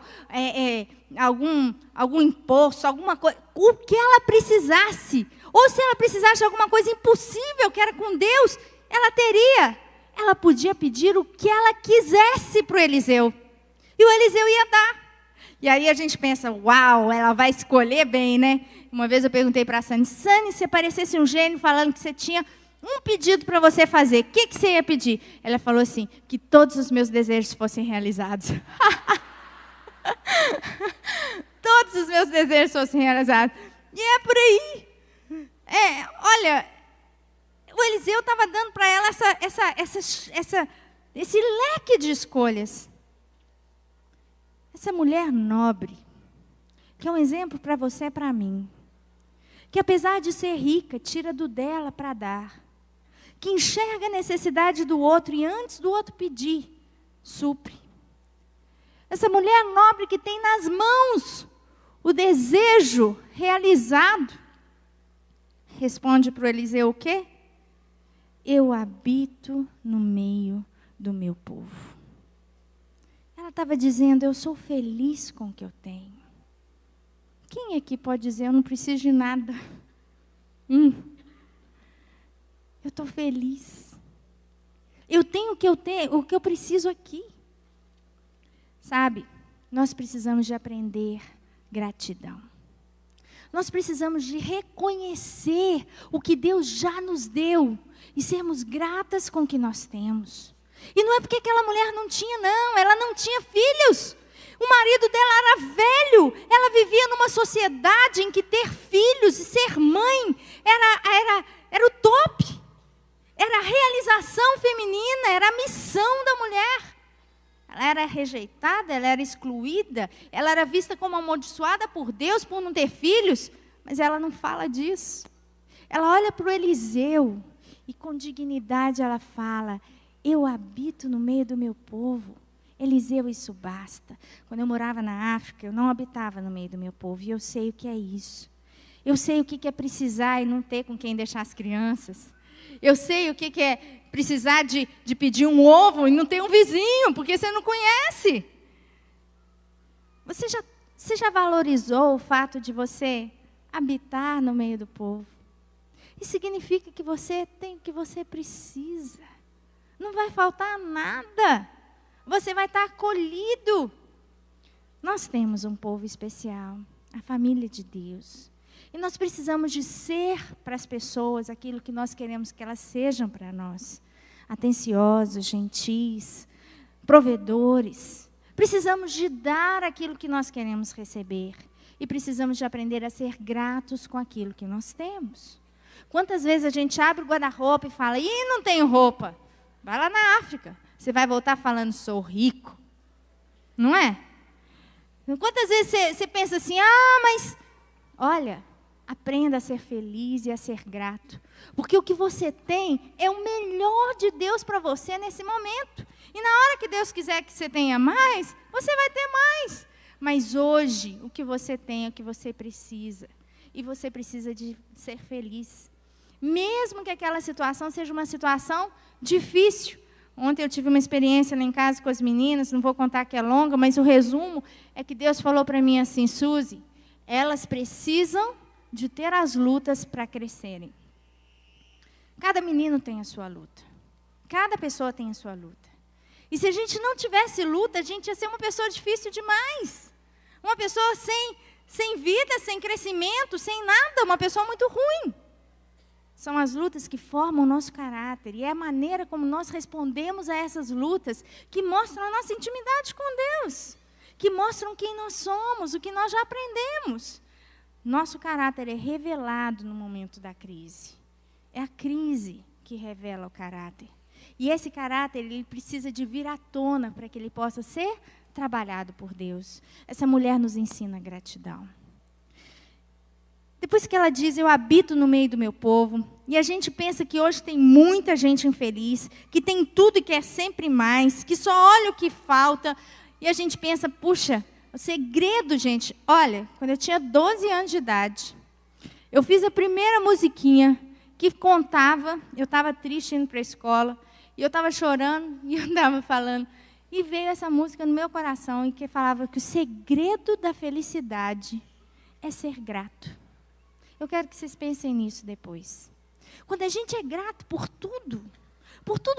algum imposto, alguma coisa, o que ela precisasse, ou se ela precisasse de alguma coisa impossível, que era com Deus, ela teria. Ela podia pedir o que ela quisesse para o Eliseu. E o Eliseu ia dar. E aí a gente pensa, uau, ela vai escolher bem, né? Uma vez eu perguntei para a Sani, se você parecesse um gênio falando que você tinha um pedido para você fazer, o que você ia pedir? Ela falou assim, que todos os meus desejos fossem realizados. Todos os meus desejos fossem realizados. E é por aí. Olha, o Eliseu estava dando para ela esse leque de escolhas. Essa mulher nobre, que é um exemplo para você e para mim, que apesar de ser rica, tira do dela para dar, que enxerga a necessidade do outro e antes do outro pedir, supre. Essa mulher nobre que tem nas mãos o desejo realizado, responde para o Eliseu o quê? Eu habito no meio do meu povo. Ela estava dizendo, eu sou feliz com o que eu tenho. Quem aqui pode dizer, eu não preciso de nada? Eu estou feliz. Eu tenho o que eu preciso aqui. Sabe, nós precisamos de aprender gratidão. Nós precisamos de reconhecer o que Deus já nos deu e sermos gratas com o que nós temos. E não é porque aquela mulher não tinha, não. Ela não tinha filhos. O marido dela era velho. Ela vivia numa sociedade em que ter filhos e ser mãe era o top. Era a realização feminina, era a missão da mulher. Ela era rejeitada, ela era excluída, ela era vista como amaldiçoada por Deus por não ter filhos, mas ela não fala disso. Ela olha para o Eliseu e com dignidade ela fala: eu habito no meio do meu povo. Eliseu, isso basta. Quando eu morava na África, eu não habitava no meio do meu povo, e eu sei o que é isso. Eu sei o que é precisar e não ter com quem deixar as crianças. Eu sei o que é precisar de pedir um ovo e não ter um vizinho, porque você não conhece. Você já valorizou o fato de você habitar no meio do povo? Isso significa que você tem o que você precisa. Não vai faltar nada. Você vai estar acolhido. Nós temos um povo especial, a família de Deus. E nós precisamos de ser para as pessoas aquilo que nós queremos que elas sejam para nós. Atenciosos, gentis, provedores. Precisamos de dar aquilo que nós queremos receber. E precisamos de aprender a ser gratos com aquilo que nós temos. Quantas vezes a gente abre o guarda-roupa e fala: ih, não tenho roupa. Vai lá na África. Você vai voltar falando: sou rico. Não é? Quantas vezes você pensa assim: ah, mas... Olha, aprenda a ser feliz e a ser grato. Porque o que você tem é o melhor de Deus para você nesse momento. E na hora que Deus quiser que você tenha mais, você vai ter mais. Mas hoje, o que você tem é o que você precisa. E você precisa de ser feliz. Mesmo que aquela situação seja uma situação difícil. Ontem eu tive uma experiência lá em casa com as meninas, não vou contar que é longa, mas o resumo é que Deus falou para mim assim: Suzy, elas precisam de ter as lutas para crescerem. Cada menino tem a sua luta. Cada pessoa tem a sua luta. E se a gente não tivesse luta, a gente ia ser uma pessoa difícil demais. Uma pessoa sem vida, sem crescimento, sem nada, uma pessoa muito ruim. São as lutas que formam o nosso caráter. E é a maneira como nós respondemos a essas lutas que mostram a nossa intimidade com Deus. Que mostram quem nós somos, o que nós já aprendemos. Nosso caráter é revelado no momento da crise. É a crise que revela o caráter. E esse caráter, ele precisa de vir à tona para que ele possa ser trabalhado por Deus. Essa mulher nos ensina gratidão. Depois que ela diz: eu habito no meio do meu povo, e a gente pensa que hoje tem muita gente infeliz, que tem tudo e quer sempre mais, que só olha o que falta, e a gente pensa: puxa, o segredo, gente, olha, quando eu tinha 12 anos de idade, eu fiz a primeira musiquinha que contava, eu estava triste indo para a escola, e eu estava chorando, e eu estava falando, e veio essa música no meu coração, e que falava que o segredo da felicidade é ser grato. Eu quero que vocês pensem nisso depois. Quando a gente é grato por tudo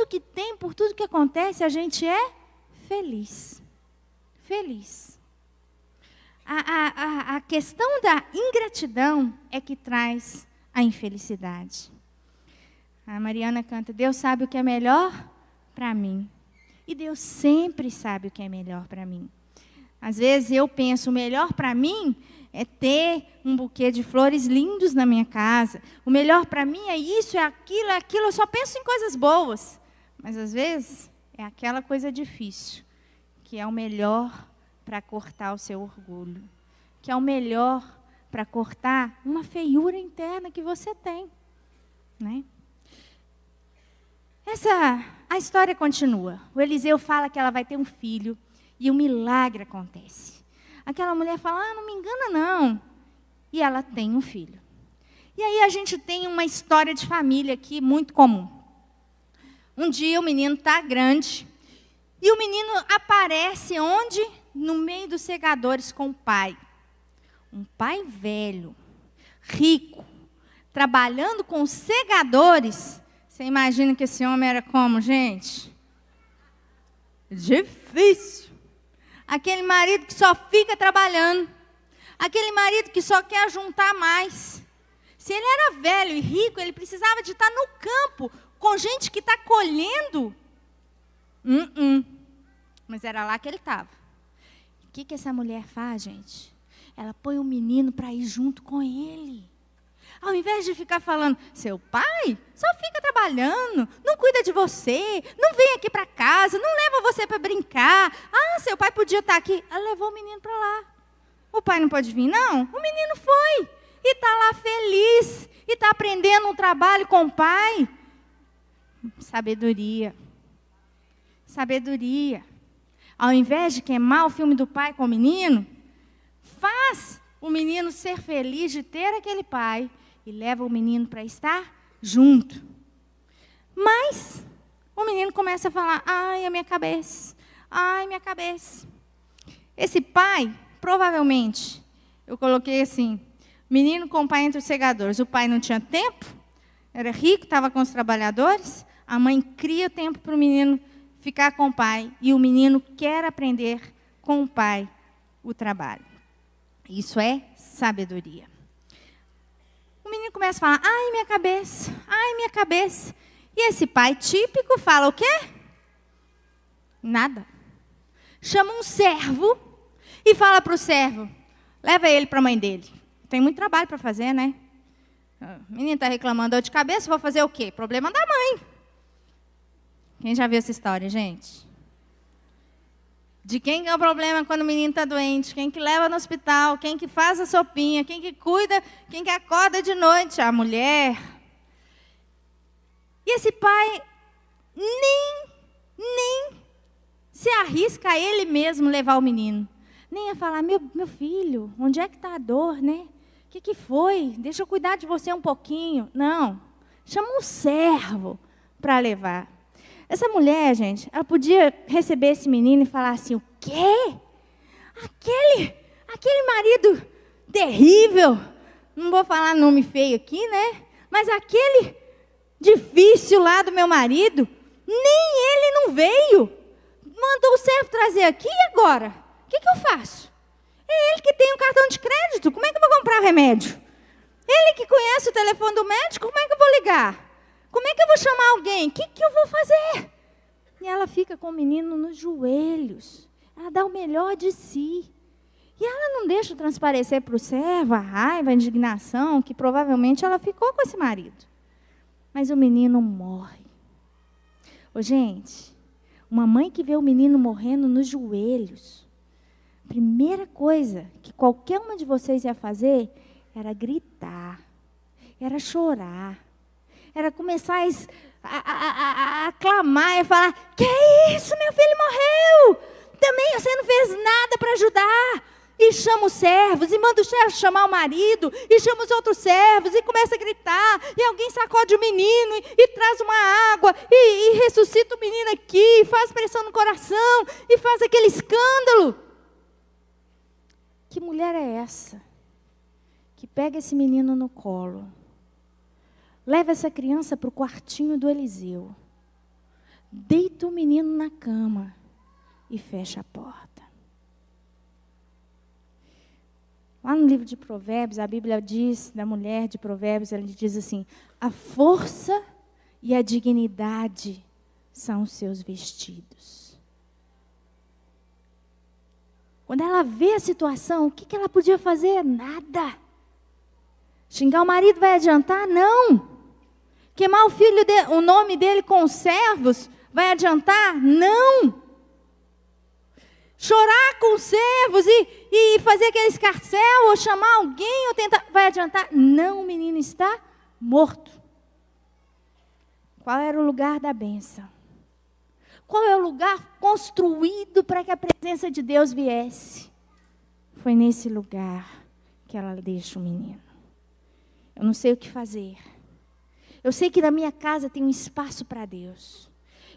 que tem, por tudo que acontece, a gente é feliz. Feliz. A questão da ingratidão é que traz a infelicidade. A Mariana canta: Deus sabe o que é melhor para mim. E Deus sempre sabe o que é melhor para mim. Às vezes eu penso: o melhor para mim é ter um buquê de flores lindos na minha casa. O melhor para mim é isso, é aquilo. Eu só penso em coisas boas. Mas às vezes é aquela coisa difícil, que é o melhor para cortar o seu orgulho. Que é o melhor para cortar uma feiura interna que você tem. Né? A história continua. O Eliseu fala que ela vai ter um filho e um milagre acontece. Aquela mulher fala: ah, não me engana não. E ela tem um filho. E aí a gente tem uma história de família aqui muito comum. Um dia o menino está grande e o menino aparece onde? No meio dos segadores com o pai. Um pai velho, rico, trabalhando com os segadores. Você imagina que esse homem era como, gente? Difícil. Aquele marido que só fica trabalhando. Aquele marido que só quer juntar mais. Se ele era velho e rico, ele precisava de estar no campo, com gente que está colhendo. Mas era lá que ele estava. que essa mulher faz, gente? Ela põe o menino para ir junto com ele. Ao invés de ficar falando, seu pai só fica trabalhando, não cuida de você, não vem aqui para casa, não leva você para brincar. Ah, seu pai podia estar aqui. Ela levou o menino para lá. O pai não pode vir, não? O menino foi. E está lá feliz. E está aprendendo um trabalho com o pai. Sabedoria. Sabedoria. Ao invés de queimar o filme do pai com o menino, faz o menino ser feliz de ter aquele pai e leva o menino para estar junto. Mas o menino começa a falar, ai, a minha cabeça, ai, minha cabeça. Esse pai, provavelmente, eu coloquei assim, menino com o pai entre os segadores. O pai não tinha tempo, era rico, estava com os trabalhadores. A mãe cria tempo para o menino ficar com o pai. E o menino quer aprender com o pai o trabalho. Isso é sabedoria. O menino começa a falar, ai, minha cabeça, ai, minha cabeça. E esse pai típico fala o quê? Nada. Chama um servo e fala para o servo, leva ele para a mãe dele. Tem muito trabalho para fazer, né? O menino está reclamando dor de cabeça, vou fazer o quê? Problema da mãe. Quem já viu essa história, gente? De quem é o problema quando o menino está doente, quem que leva no hospital, quem que faz a sopinha, quem que cuida, quem que acorda de noite? A mulher. E esse pai nem se arrisca a ele mesmo levar o menino. Nem a falar, meu filho, onde é que está a dor, né? O que foi? Deixa eu cuidar de você um pouquinho. Não, chama um servo para levar. Essa mulher, gente, ela podia receber esse menino e falar assim, o quê? Aquele marido terrível, não vou falar nome feio aqui, né? Mas aquele difícil lá do meu marido, nem ele não veio. Mandou o servo trazer aqui e agora? O que eu faço? É ele que tem um cartão de crédito, como é que eu vou comprar o remédio? Ele que conhece o telefone do médico, como é que eu vou ligar? Como é que eu vou chamar alguém? O que eu vou fazer? E ela fica com o menino nos joelhos. Ela dá o melhor de si. E ela não deixa transparecer para o servo a raiva, a indignação, que provavelmente ela ficou com esse marido. Mas o menino morre. Ô, gente, uma mãe que vê o menino morrendo nos joelhos, a primeira coisa que qualquer uma de vocês ia fazer era gritar, era chorar. Era começar a clamar e falar, que isso, meu filho morreu. Também você não fez nada para ajudar. E chama os servos, e manda o servo chamar o marido, e chama os outros servos, e começa a gritar, e alguém sacode o menino, e traz uma água, e ressuscita o menino aqui, faz pressão no coração, e faz aquele escândalo. Que mulher é essa? Que pega esse menino no colo, leva essa criança para o quartinho do Eliseu, deita o menino na cama e fecha a porta. Lá no livro de Provérbios, a Bíblia diz, da mulher de Provérbios, ela diz assim, a força e a dignidade são os seus vestidos. Quando ela vê a situação, o que ela podia fazer? Nada. Xingar o marido vai adiantar? Não. Queimar o nome dele com os servos vai adiantar? Não. Chorar com os servos e fazer aquele escarcéu, ou chamar alguém, ou tentar, vai adiantar? Não, o menino está morto. Qual era o lugar da bênção? Qual é o lugar construído para que a presença de Deus viesse? Foi nesse lugar que ela deixa o menino. Eu não sei o que fazer. Eu sei que na minha casa tem um espaço para Deus.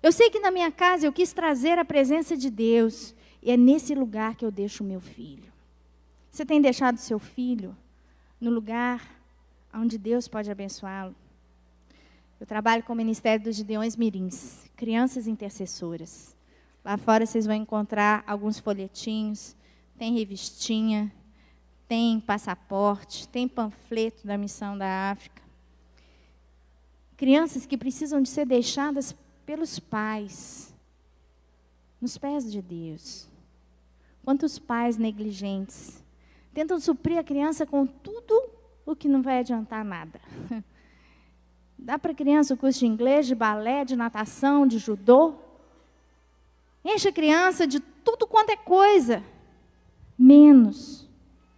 Eu sei que na minha casa eu quis trazer a presença de Deus. E é nesse lugar que eu deixo o meu filho. Você tem deixado seu filho no lugar onde Deus pode abençoá-lo? Eu trabalho com o Ministério dos Gideões Mirins, crianças intercessoras. Lá fora vocês vão encontrar alguns folhetinhos, tem revistinha, tem passaporte, tem panfleto da missão da África. Crianças que precisam de ser deixadas pelos pais, nos pés de Deus. Quantos pais negligentes tentam suprir a criança com tudo o que não vai adiantar nada. Dá para a criança o curso de inglês, de balé, de natação, de judô. Enche a criança de tudo quanto é coisa, menos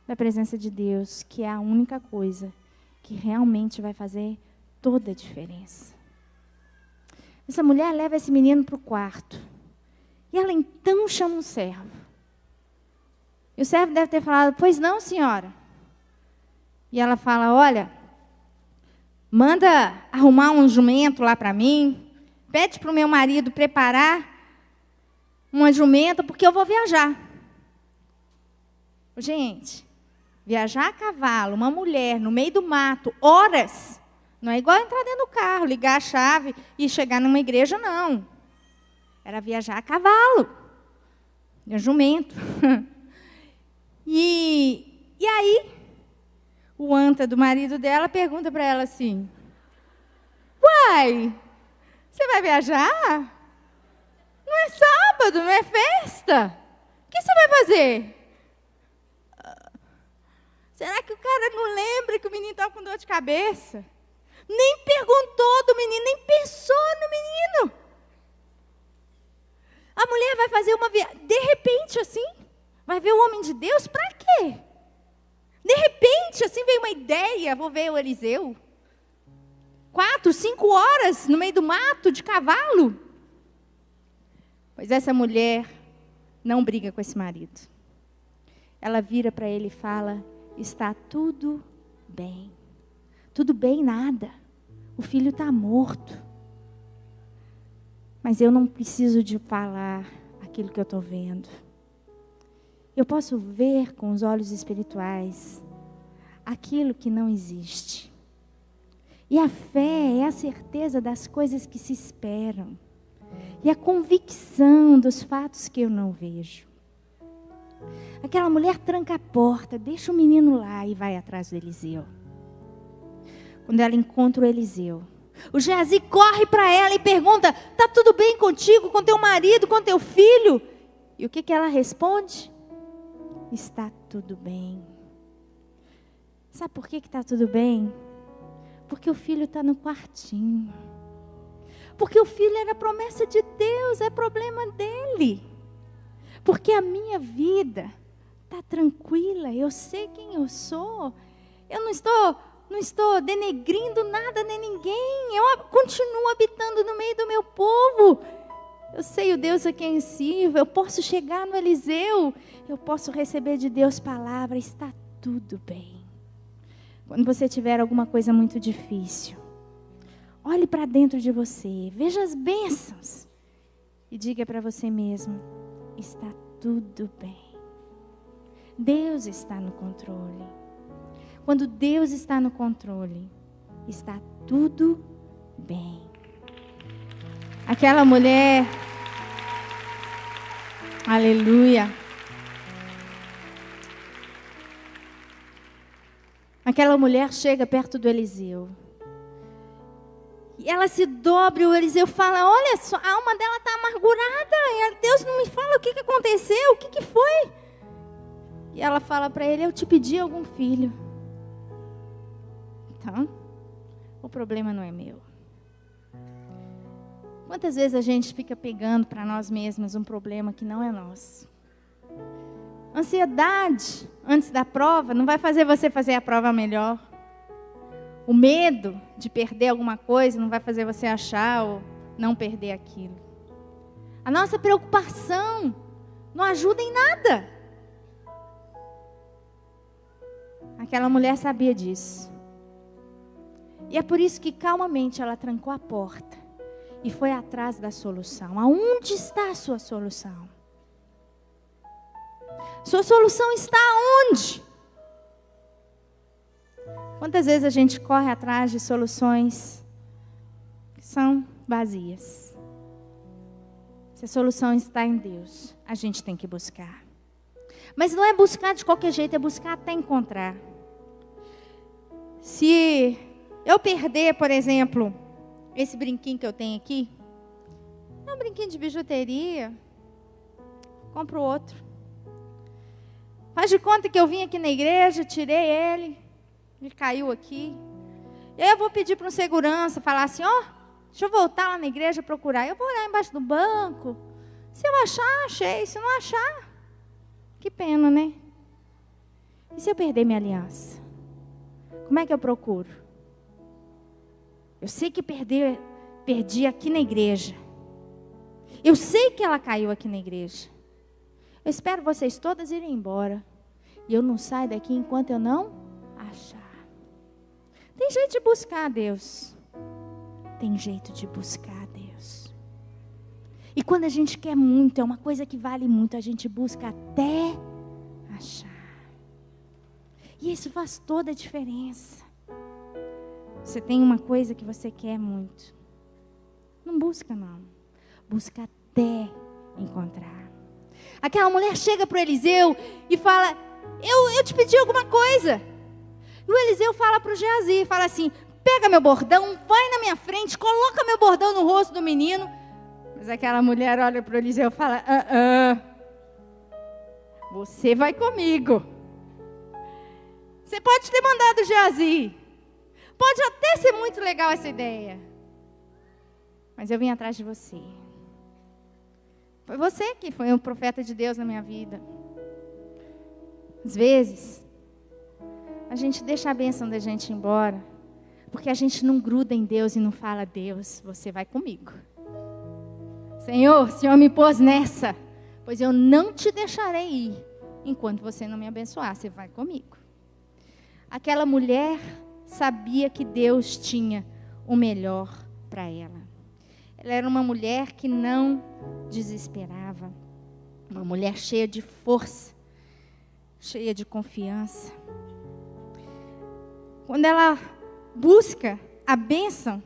da presença de Deus, que é a única coisa que realmente vai fazer toda a diferença. Essa mulher leva esse menino para o quarto. E ela então chama um servo. E o servo deve ter falado, pois não, senhora. E ela fala, olha, manda arrumar um jumento lá para mim. Pede para o meu marido preparar uma jumenta, porque eu vou viajar. Gente, viajar a cavalo, uma mulher no meio do mato, horas, não é igual entrar dentro do carro, ligar a chave e chegar numa igreja, não. Era viajar a cavalo, de jumento. E aí, o anta do marido dela pergunta para ela assim, uai, você vai viajar? Não é sábado, não é festa? O que você vai fazer? Será que o cara não lembra que o menino estava com dor de cabeça? Nem perguntou do menino, nem pensou no menino. A mulher vai fazer uma viagem, de repente assim, vai ver o homem de Deus, para quê? De repente, assim, veio uma ideia, vou ver o Eliseu. 4, 5 horas no meio do mato, de cavalo. Pois essa mulher não briga com esse marido. Ela vira para ele e fala, está tudo bem. Tudo bem nada. O filho está morto. Mas eu não preciso de falar aquilo que eu estou vendo. Eu posso ver com os olhos espirituais aquilo que não existe. E a fé é a certeza das coisas que se esperam. E a convicção dos fatos que eu não vejo. Aquela mulher tranca a porta, deixa o menino lá e vai atrás do Eliseu. Quando ela encontra o Eliseu, o Geazi corre para ela e pergunta, está tudo bem contigo, com teu marido, com teu filho? E o que ela responde? Está tudo bem. Sabe por que está tudo bem? Porque o filho está no quartinho. Porque o filho era promessa de Deus, é problema dele. Porque a minha vida está tranquila, eu sei quem eu sou. Eu não estou denegrindo nada nem ninguém. Eu continuo habitando no meio do meu povo. Eu sei o Deus a quem sirvo. Eu posso chegar no Eliseu. Eu posso receber de Deus palavra. Está tudo bem. Quando você tiver alguma coisa muito difícil, olhe para dentro de você. Veja as bênçãos. E diga para você mesmo, está tudo bem. Deus está no controle. Quando Deus está no controle, está tudo bem. Aquela mulher, aleluia. Aquela mulher chega perto do Eliseu. E ela se dobra e o Eliseu fala, olha só, a alma dela está amargurada. E Deus não me fala o que aconteceu, o que foi? E ela fala para ele, eu te pedi algum filho. Então, o problema não é meu. Quantas vezes a gente fica pegando para nós mesmos um problema que não é nosso? Ansiedade antes da prova não vai fazer você fazer a prova melhor. O medo de perder alguma coisa não vai fazer você achar ou não perder aquilo. A nossa preocupação não ajuda em nada. Aquela mulher sabia disso. E é por isso que calmamente ela trancou a porta e foi atrás da solução. Aonde está a sua solução? Sua solução está onde? Quantas vezes a gente corre atrás de soluções que são vazias? Se a solução está em Deus, a gente tem que buscar. Mas não é buscar de qualquer jeito, é buscar até encontrar. Se eu perder, por exemplo, esse brinquinho que eu tenho aqui, é um brinquinho de bijuteria, compro outro. Faz de conta que eu vim aqui na igreja, tirei ele caiu aqui. E aí eu vou pedir para um segurança, falar assim, deixa eu voltar lá na igreja procurar. Eu vou olhar embaixo do banco. Se eu achar, achei. Se não achar, que pena, né? E se eu perder minha aliança? Como é que eu procuro? Eu sei que perdi aqui na igreja. Eu sei que ela caiu aqui na igreja. Eu espero vocês todas irem embora. E eu não saio daqui enquanto eu não achar. Tem jeito de buscar a Deus. Tem jeito de buscar a Deus. E quando a gente quer muito, é uma coisa que vale muito, a gente busca até achar. E isso faz toda a diferença. Você tem uma coisa que você quer muito. Não busca não. Busca até encontrar. Aquela mulher chega para o Eliseu e fala, eu te pedi alguma coisa. E o Eliseu fala para o Geazi, fala assim, pega meu bordão, vai na minha frente, coloca meu bordão no rosto do menino. Mas aquela mulher olha para o Eliseu e fala, você vai comigo. Você pode ter mandado o Geazi. Pode até ser muito legal essa ideia. Mas eu vim atrás de você. Foi você que foi um profeta de Deus na minha vida. Às vezes, a gente deixa a bênção da gente ir embora, porque a gente não gruda em Deus e não fala, Deus, você vai comigo. Senhor, o Senhor me pôs nessa, pois eu não te deixarei ir, enquanto você não me abençoar, você vai comigo. Aquela mulher sabia que Deus tinha o melhor para ela. Ela era uma mulher que não desesperava. Uma mulher cheia de força, cheia de confiança. Quando ela busca a bênção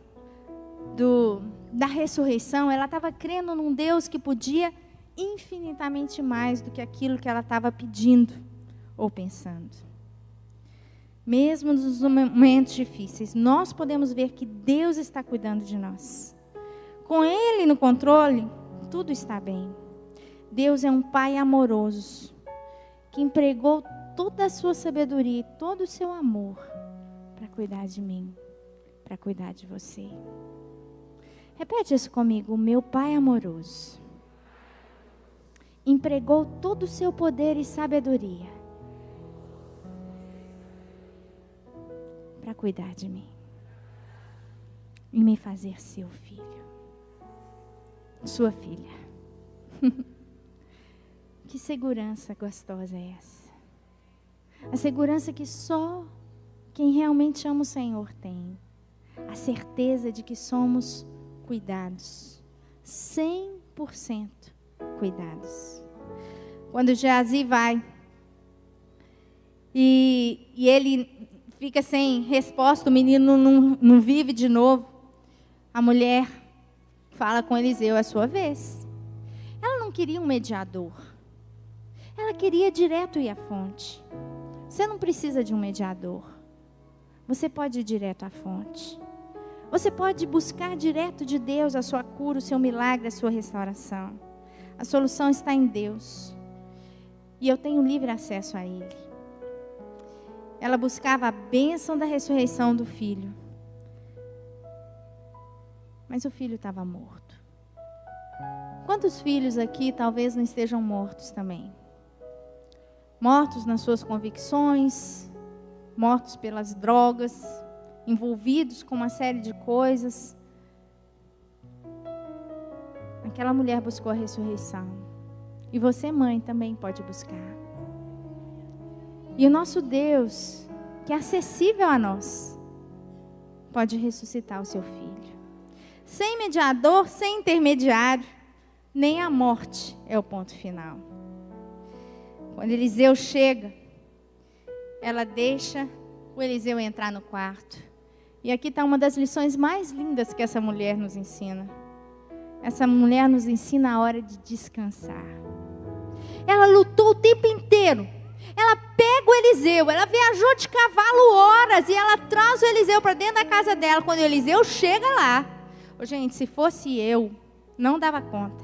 da ressurreição, ela estava crendo num Deus que podia infinitamente mais do que aquilo que ela estava pedindo ou pensando. Mesmo nos momentos difíceis, nós podemos ver que Deus está cuidando de nós. Com Ele no controle, tudo está bem. Deus é um Pai amoroso, que empregou toda a sua sabedoria e todo o seu amor para cuidar de mim, para cuidar de você. Repete isso comigo, o meu Pai amoroso empregou todo o seu poder e sabedoria para cuidar de mim e me fazer seu filho. Sua filha. Que segurança gostosa é essa? A segurança que só quem realmente ama o Senhor tem. A certeza de que somos cuidados. 100% cuidados. Quando Geazi vai e ele fica sem resposta, o menino não vive de novo, a mulher fala com Eliseu, é a sua vez. Ela não queria um mediador. Ela queria direto ir à fonte. Você não precisa de um mediador. Você pode ir direto à fonte. Você pode buscar direto de Deus a sua cura, o seu milagre, a sua restauração. A solução está em Deus. E eu tenho livre acesso a Ele. Ela buscava a bênção da ressurreição do filho. Mas o filho estava morto. Quantos filhos aqui talvez não estejam mortos também? Mortos nas suas convicções, mortos pelas drogas, envolvidos com uma série de coisas. Aquela mulher buscou a ressurreição. E você, mãe, também pode buscar. E o nosso Deus, que é acessível a nós, pode ressuscitar o seu filho. Sem mediador, sem intermediário, nem a morte é o ponto final. Quando Eliseu chega, ela deixa o Eliseu entrar no quarto. E aqui está uma das lições mais lindas que essa mulher nos ensina. Essa mulher nos ensina a hora de descansar. Ela lutou o tempo inteiro. Ela pega o Eliseu, ela viajou de cavalo horas e ela traz o Eliseu para dentro da casa dela. Quando o Eliseu chega lá, gente, se fosse eu, não dava conta.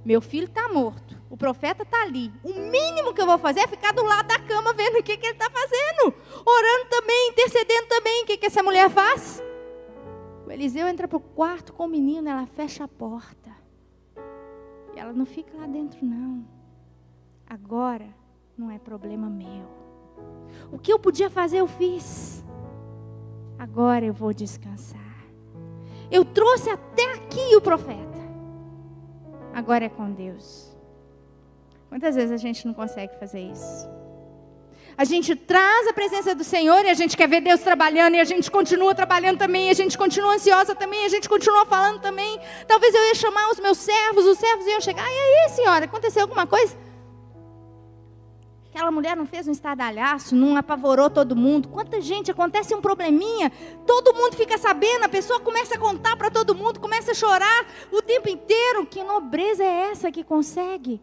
Meu filho está morto. O profeta está ali. O mínimo que eu vou fazer é ficar do lado da cama vendo o que ele está fazendo. Orando também, intercedendo também. O que essa mulher faz? O Eliseu entra para o quarto com o menino, ela fecha a porta. E ela não fica lá dentro, não. Agora não é problema meu. O que eu podia fazer, eu fiz. Agora eu vou descansar. Eu trouxe até aqui o profeta. Agora é com Deus. Quantas vezes a gente não consegue fazer isso? A gente traz a presença do Senhor e a gente quer ver Deus trabalhando e a gente continua trabalhando também, e a gente continua ansiosa também, e a gente continua falando também. Talvez eu ia chamar os meus servos, os servos iam chegar. E aí, senhora, aconteceu alguma coisa? Aquela mulher não fez um estardalhaço, não apavorou todo mundo. Quanta gente, acontece um probleminha, todo mundo fica sabendo, a pessoa começa a contar para todo mundo, começa a chorar o tempo inteiro. Que nobreza é essa que consegue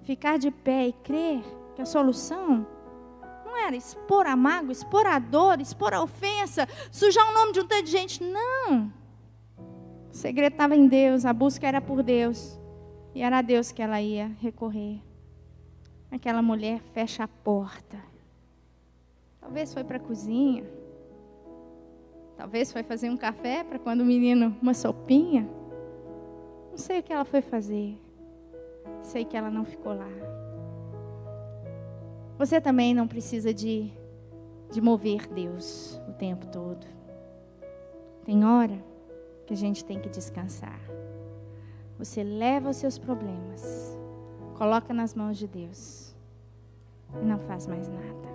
ficar de pé e crer que a solução não era expor a mágoa, expor a dor, expor a ofensa, sujar o nome de um tanto de gente? Não. O segredo estava em Deus, a busca era por Deus. E era a Deus que ela ia recorrer. Aquela mulher fecha a porta. Talvez foi para a cozinha. Talvez foi fazer um café para quando o menino, uma sopinha. Não sei o que ela foi fazer. Sei que ela não ficou lá. Você também não precisa de mover Deus o tempo todo. Tem hora que a gente tem que descansar. Você leva os seus problemas, coloca nas mãos de Deus e não faz mais nada.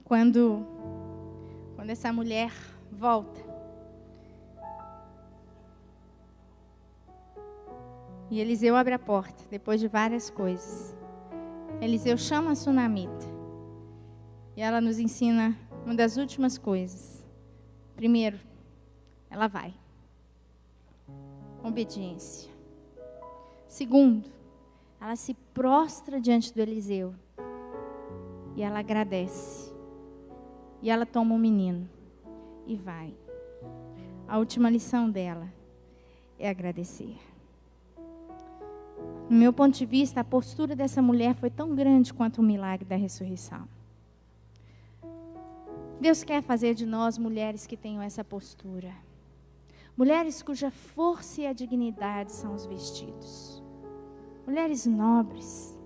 Quando essa mulher volta e Eliseu abre a porta, depois de várias coisas, Eliseu chama a sunamita e ela nos ensina uma das últimas coisas. Primeiro, ela vai. Obediência. Segundo, ela se prostra diante do Eliseu e ela agradece. E ela toma um menino e vai. A última lição dela é agradecer. No meu ponto de vista, a postura dessa mulher foi tão grande quanto o milagre da ressurreição. Deus quer fazer de nós mulheres que tenham essa postura. Mulheres cuja força e a dignidade são os vestidos. Mulheres nobres.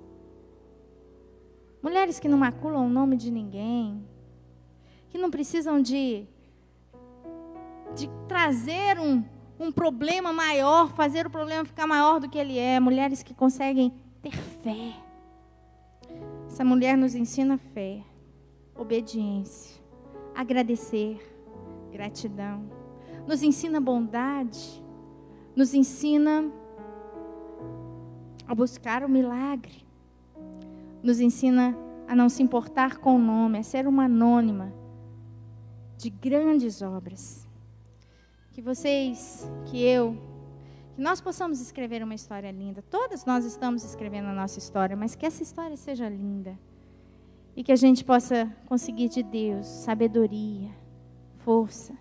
Mulheres que não maculam o nome de ninguém. Que não precisam de trazer um problema maior, fazer o problema ficar maior do que ele é. Mulheres que conseguem ter fé. Essa mulher nos ensina fé, obediência, agradecer, gratidão. Nos ensina bondade, nos ensina a buscar o milagre, nos ensina a não se importar com o nome, a ser uma anônima de grandes obras. Que vocês, que nós possamos escrever uma história linda. Todas nós estamos escrevendo a nossa história, mas que essa história seja linda. E que a gente possa conseguir de Deus sabedoria, força,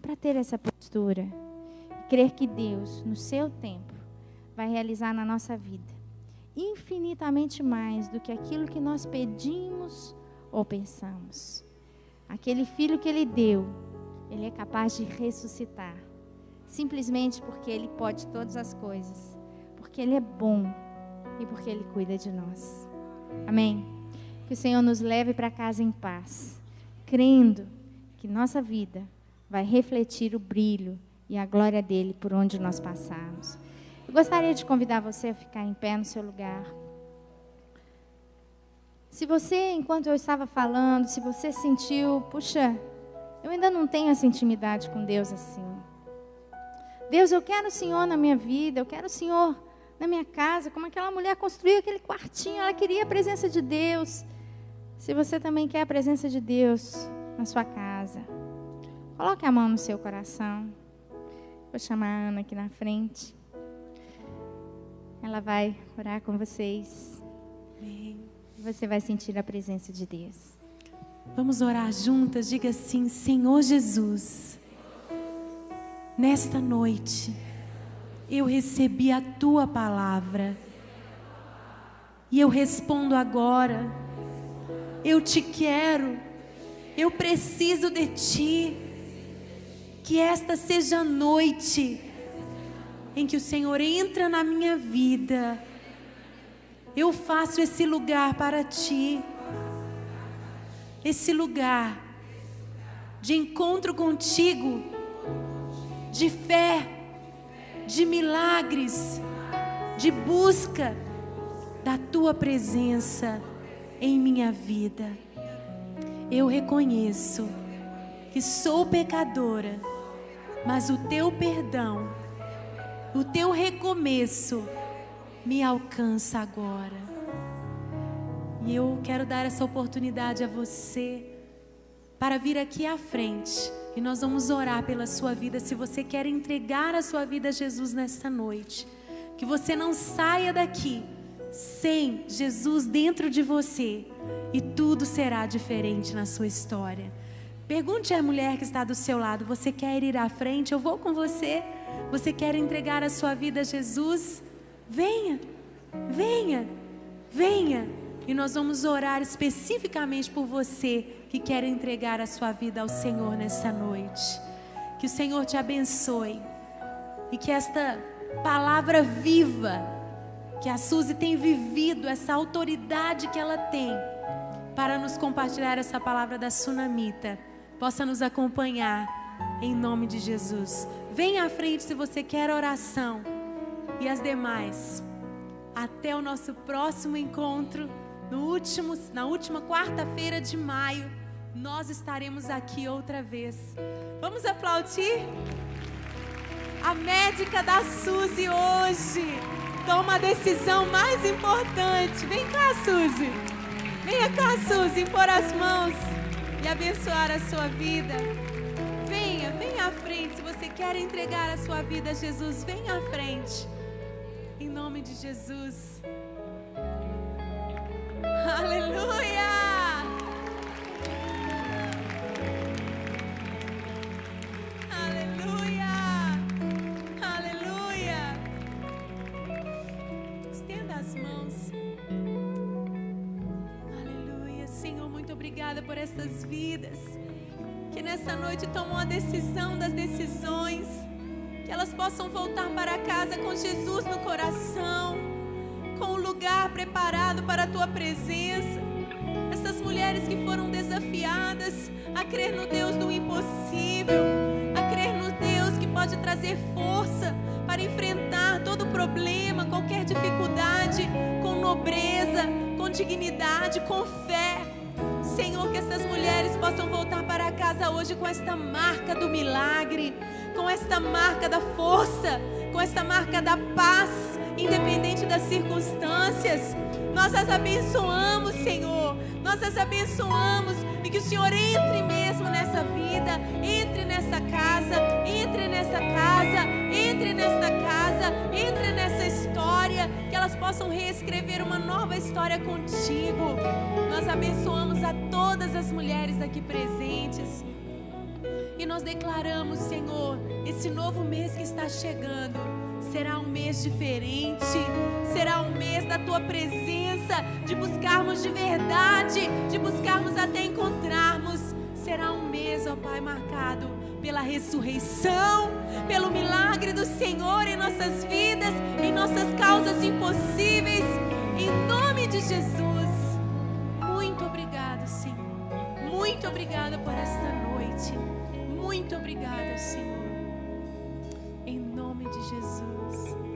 para ter essa postura. E crer que Deus, no seu tempo, vai realizar na nossa vida infinitamente mais do que aquilo que nós pedimos ou pensamos. Aquele filho que Ele deu, Ele é capaz de ressuscitar, simplesmente porque Ele pode todas as coisas, porque Ele é bom e porque Ele cuida de nós. Amém? Que o Senhor nos leve para casa em paz, crendo que nossa vida vai refletir o brilho e a glória dEle por onde nós passarmos. Eu gostaria de convidar você a ficar em pé no seu lugar. Se você, enquanto eu estava falando, se você sentiu, puxa, eu ainda não tenho essa intimidade com Deus assim. Deus, eu quero o Senhor na minha vida, eu quero o Senhor na minha casa, como aquela mulher construiu aquele quartinho, ela queria a presença de Deus. Se você também quer a presença de Deus na sua casa, coloque a mão no seu coração. Vou chamar a Ana aqui na frente. Ela vai orar com vocês.
Amém.
Você vai sentir a presença de Deus.
Vamos orar juntas. Diga assim: Senhor Jesus, nesta noite eu recebi a tua palavra. E eu respondo agora: eu te quero, eu preciso de ti. Que esta seja a noite em que o Senhor entra na minha vida. Eu faço esse lugar para ti, esse lugar de encontro contigo, de fé, de milagres, de busca da tua presença em minha vida. Eu reconheço que sou pecadora, mas o teu perdão, o teu recomeço me alcança agora. E eu quero dar essa oportunidade a você para vir aqui à frente e nós vamos orar pela sua vida. Se você quer entregar a sua vida a Jesus nesta noite, que você não saia daqui sem Jesus dentro de você, e tudo será diferente na sua história. Pergunte à mulher que está do seu lado: você quer ir à frente? Eu vou com você. Você quer entregar a sua vida a Jesus? Venha, venha, venha. E nós vamos orar especificamente por você que quer entregar a sua vida ao Senhor nessa noite. Que o Senhor te abençoe e que esta palavra viva que a Suzy tem vivido, essa autoridade que ela tem para nos compartilhar essa palavra da Sunamita, possa nos acompanhar em nome de Jesus. Venha à frente se você quer oração. E as demais, até o nosso próximo encontro, na última quarta-feira de maio, nós estaremos aqui outra vez. Vamos aplaudir? A médica da Suzy hoje toma a decisão mais importante. Vem cá, Suzy. Venha cá, Suzy, impor as mãos e abençoar a sua vida. Venha à frente. Se você quer entregar a sua vida a Jesus, venha à frente. Em nome de Jesus. Aleluia! Aleluia! Aleluia! Estenda as mãos. Aleluia. Senhor, muito obrigada por estas vidas que nessa noite tomam a decisão das decisões, que elas possam voltar para casa com Jesus no coração, com o lugar preparado para a tua presença. Essas mulheres que foram desafiadas a crer no Deus do impossível, a crer no Deus que pode trazer força para enfrentar todo problema, qualquer dificuldade, com nobreza, com dignidade, com fé. Senhor, que essas mulheres possam voltar para casa hoje com esta marca do milagre, com esta marca da força, com esta marca da paz, independente das circunstâncias. Nós as abençoamos, Senhor. Nós as abençoamos e que o Senhor entre mesmo nessa vida, entre nessa casa, entre nessa casa, entre nesta casa, entre nessa história, que elas possam reescrever uma nova história contigo. Nós abençoamos a todas as mulheres aqui presentes. E nós declaramos, Senhor, esse novo mês que está chegando será um mês diferente, será um mês da Tua presença, de buscarmos de verdade, de buscarmos até encontrarmos. Será um mês, ó Pai, marcado pela ressurreição, pelo milagre do Senhor em nossas vidas, em nossas causas impossíveis, em nome de Jesus. Muito obrigado, Senhor. Muito obrigada por esta noite. Muito obrigada, Senhor. Em nome de Jesus.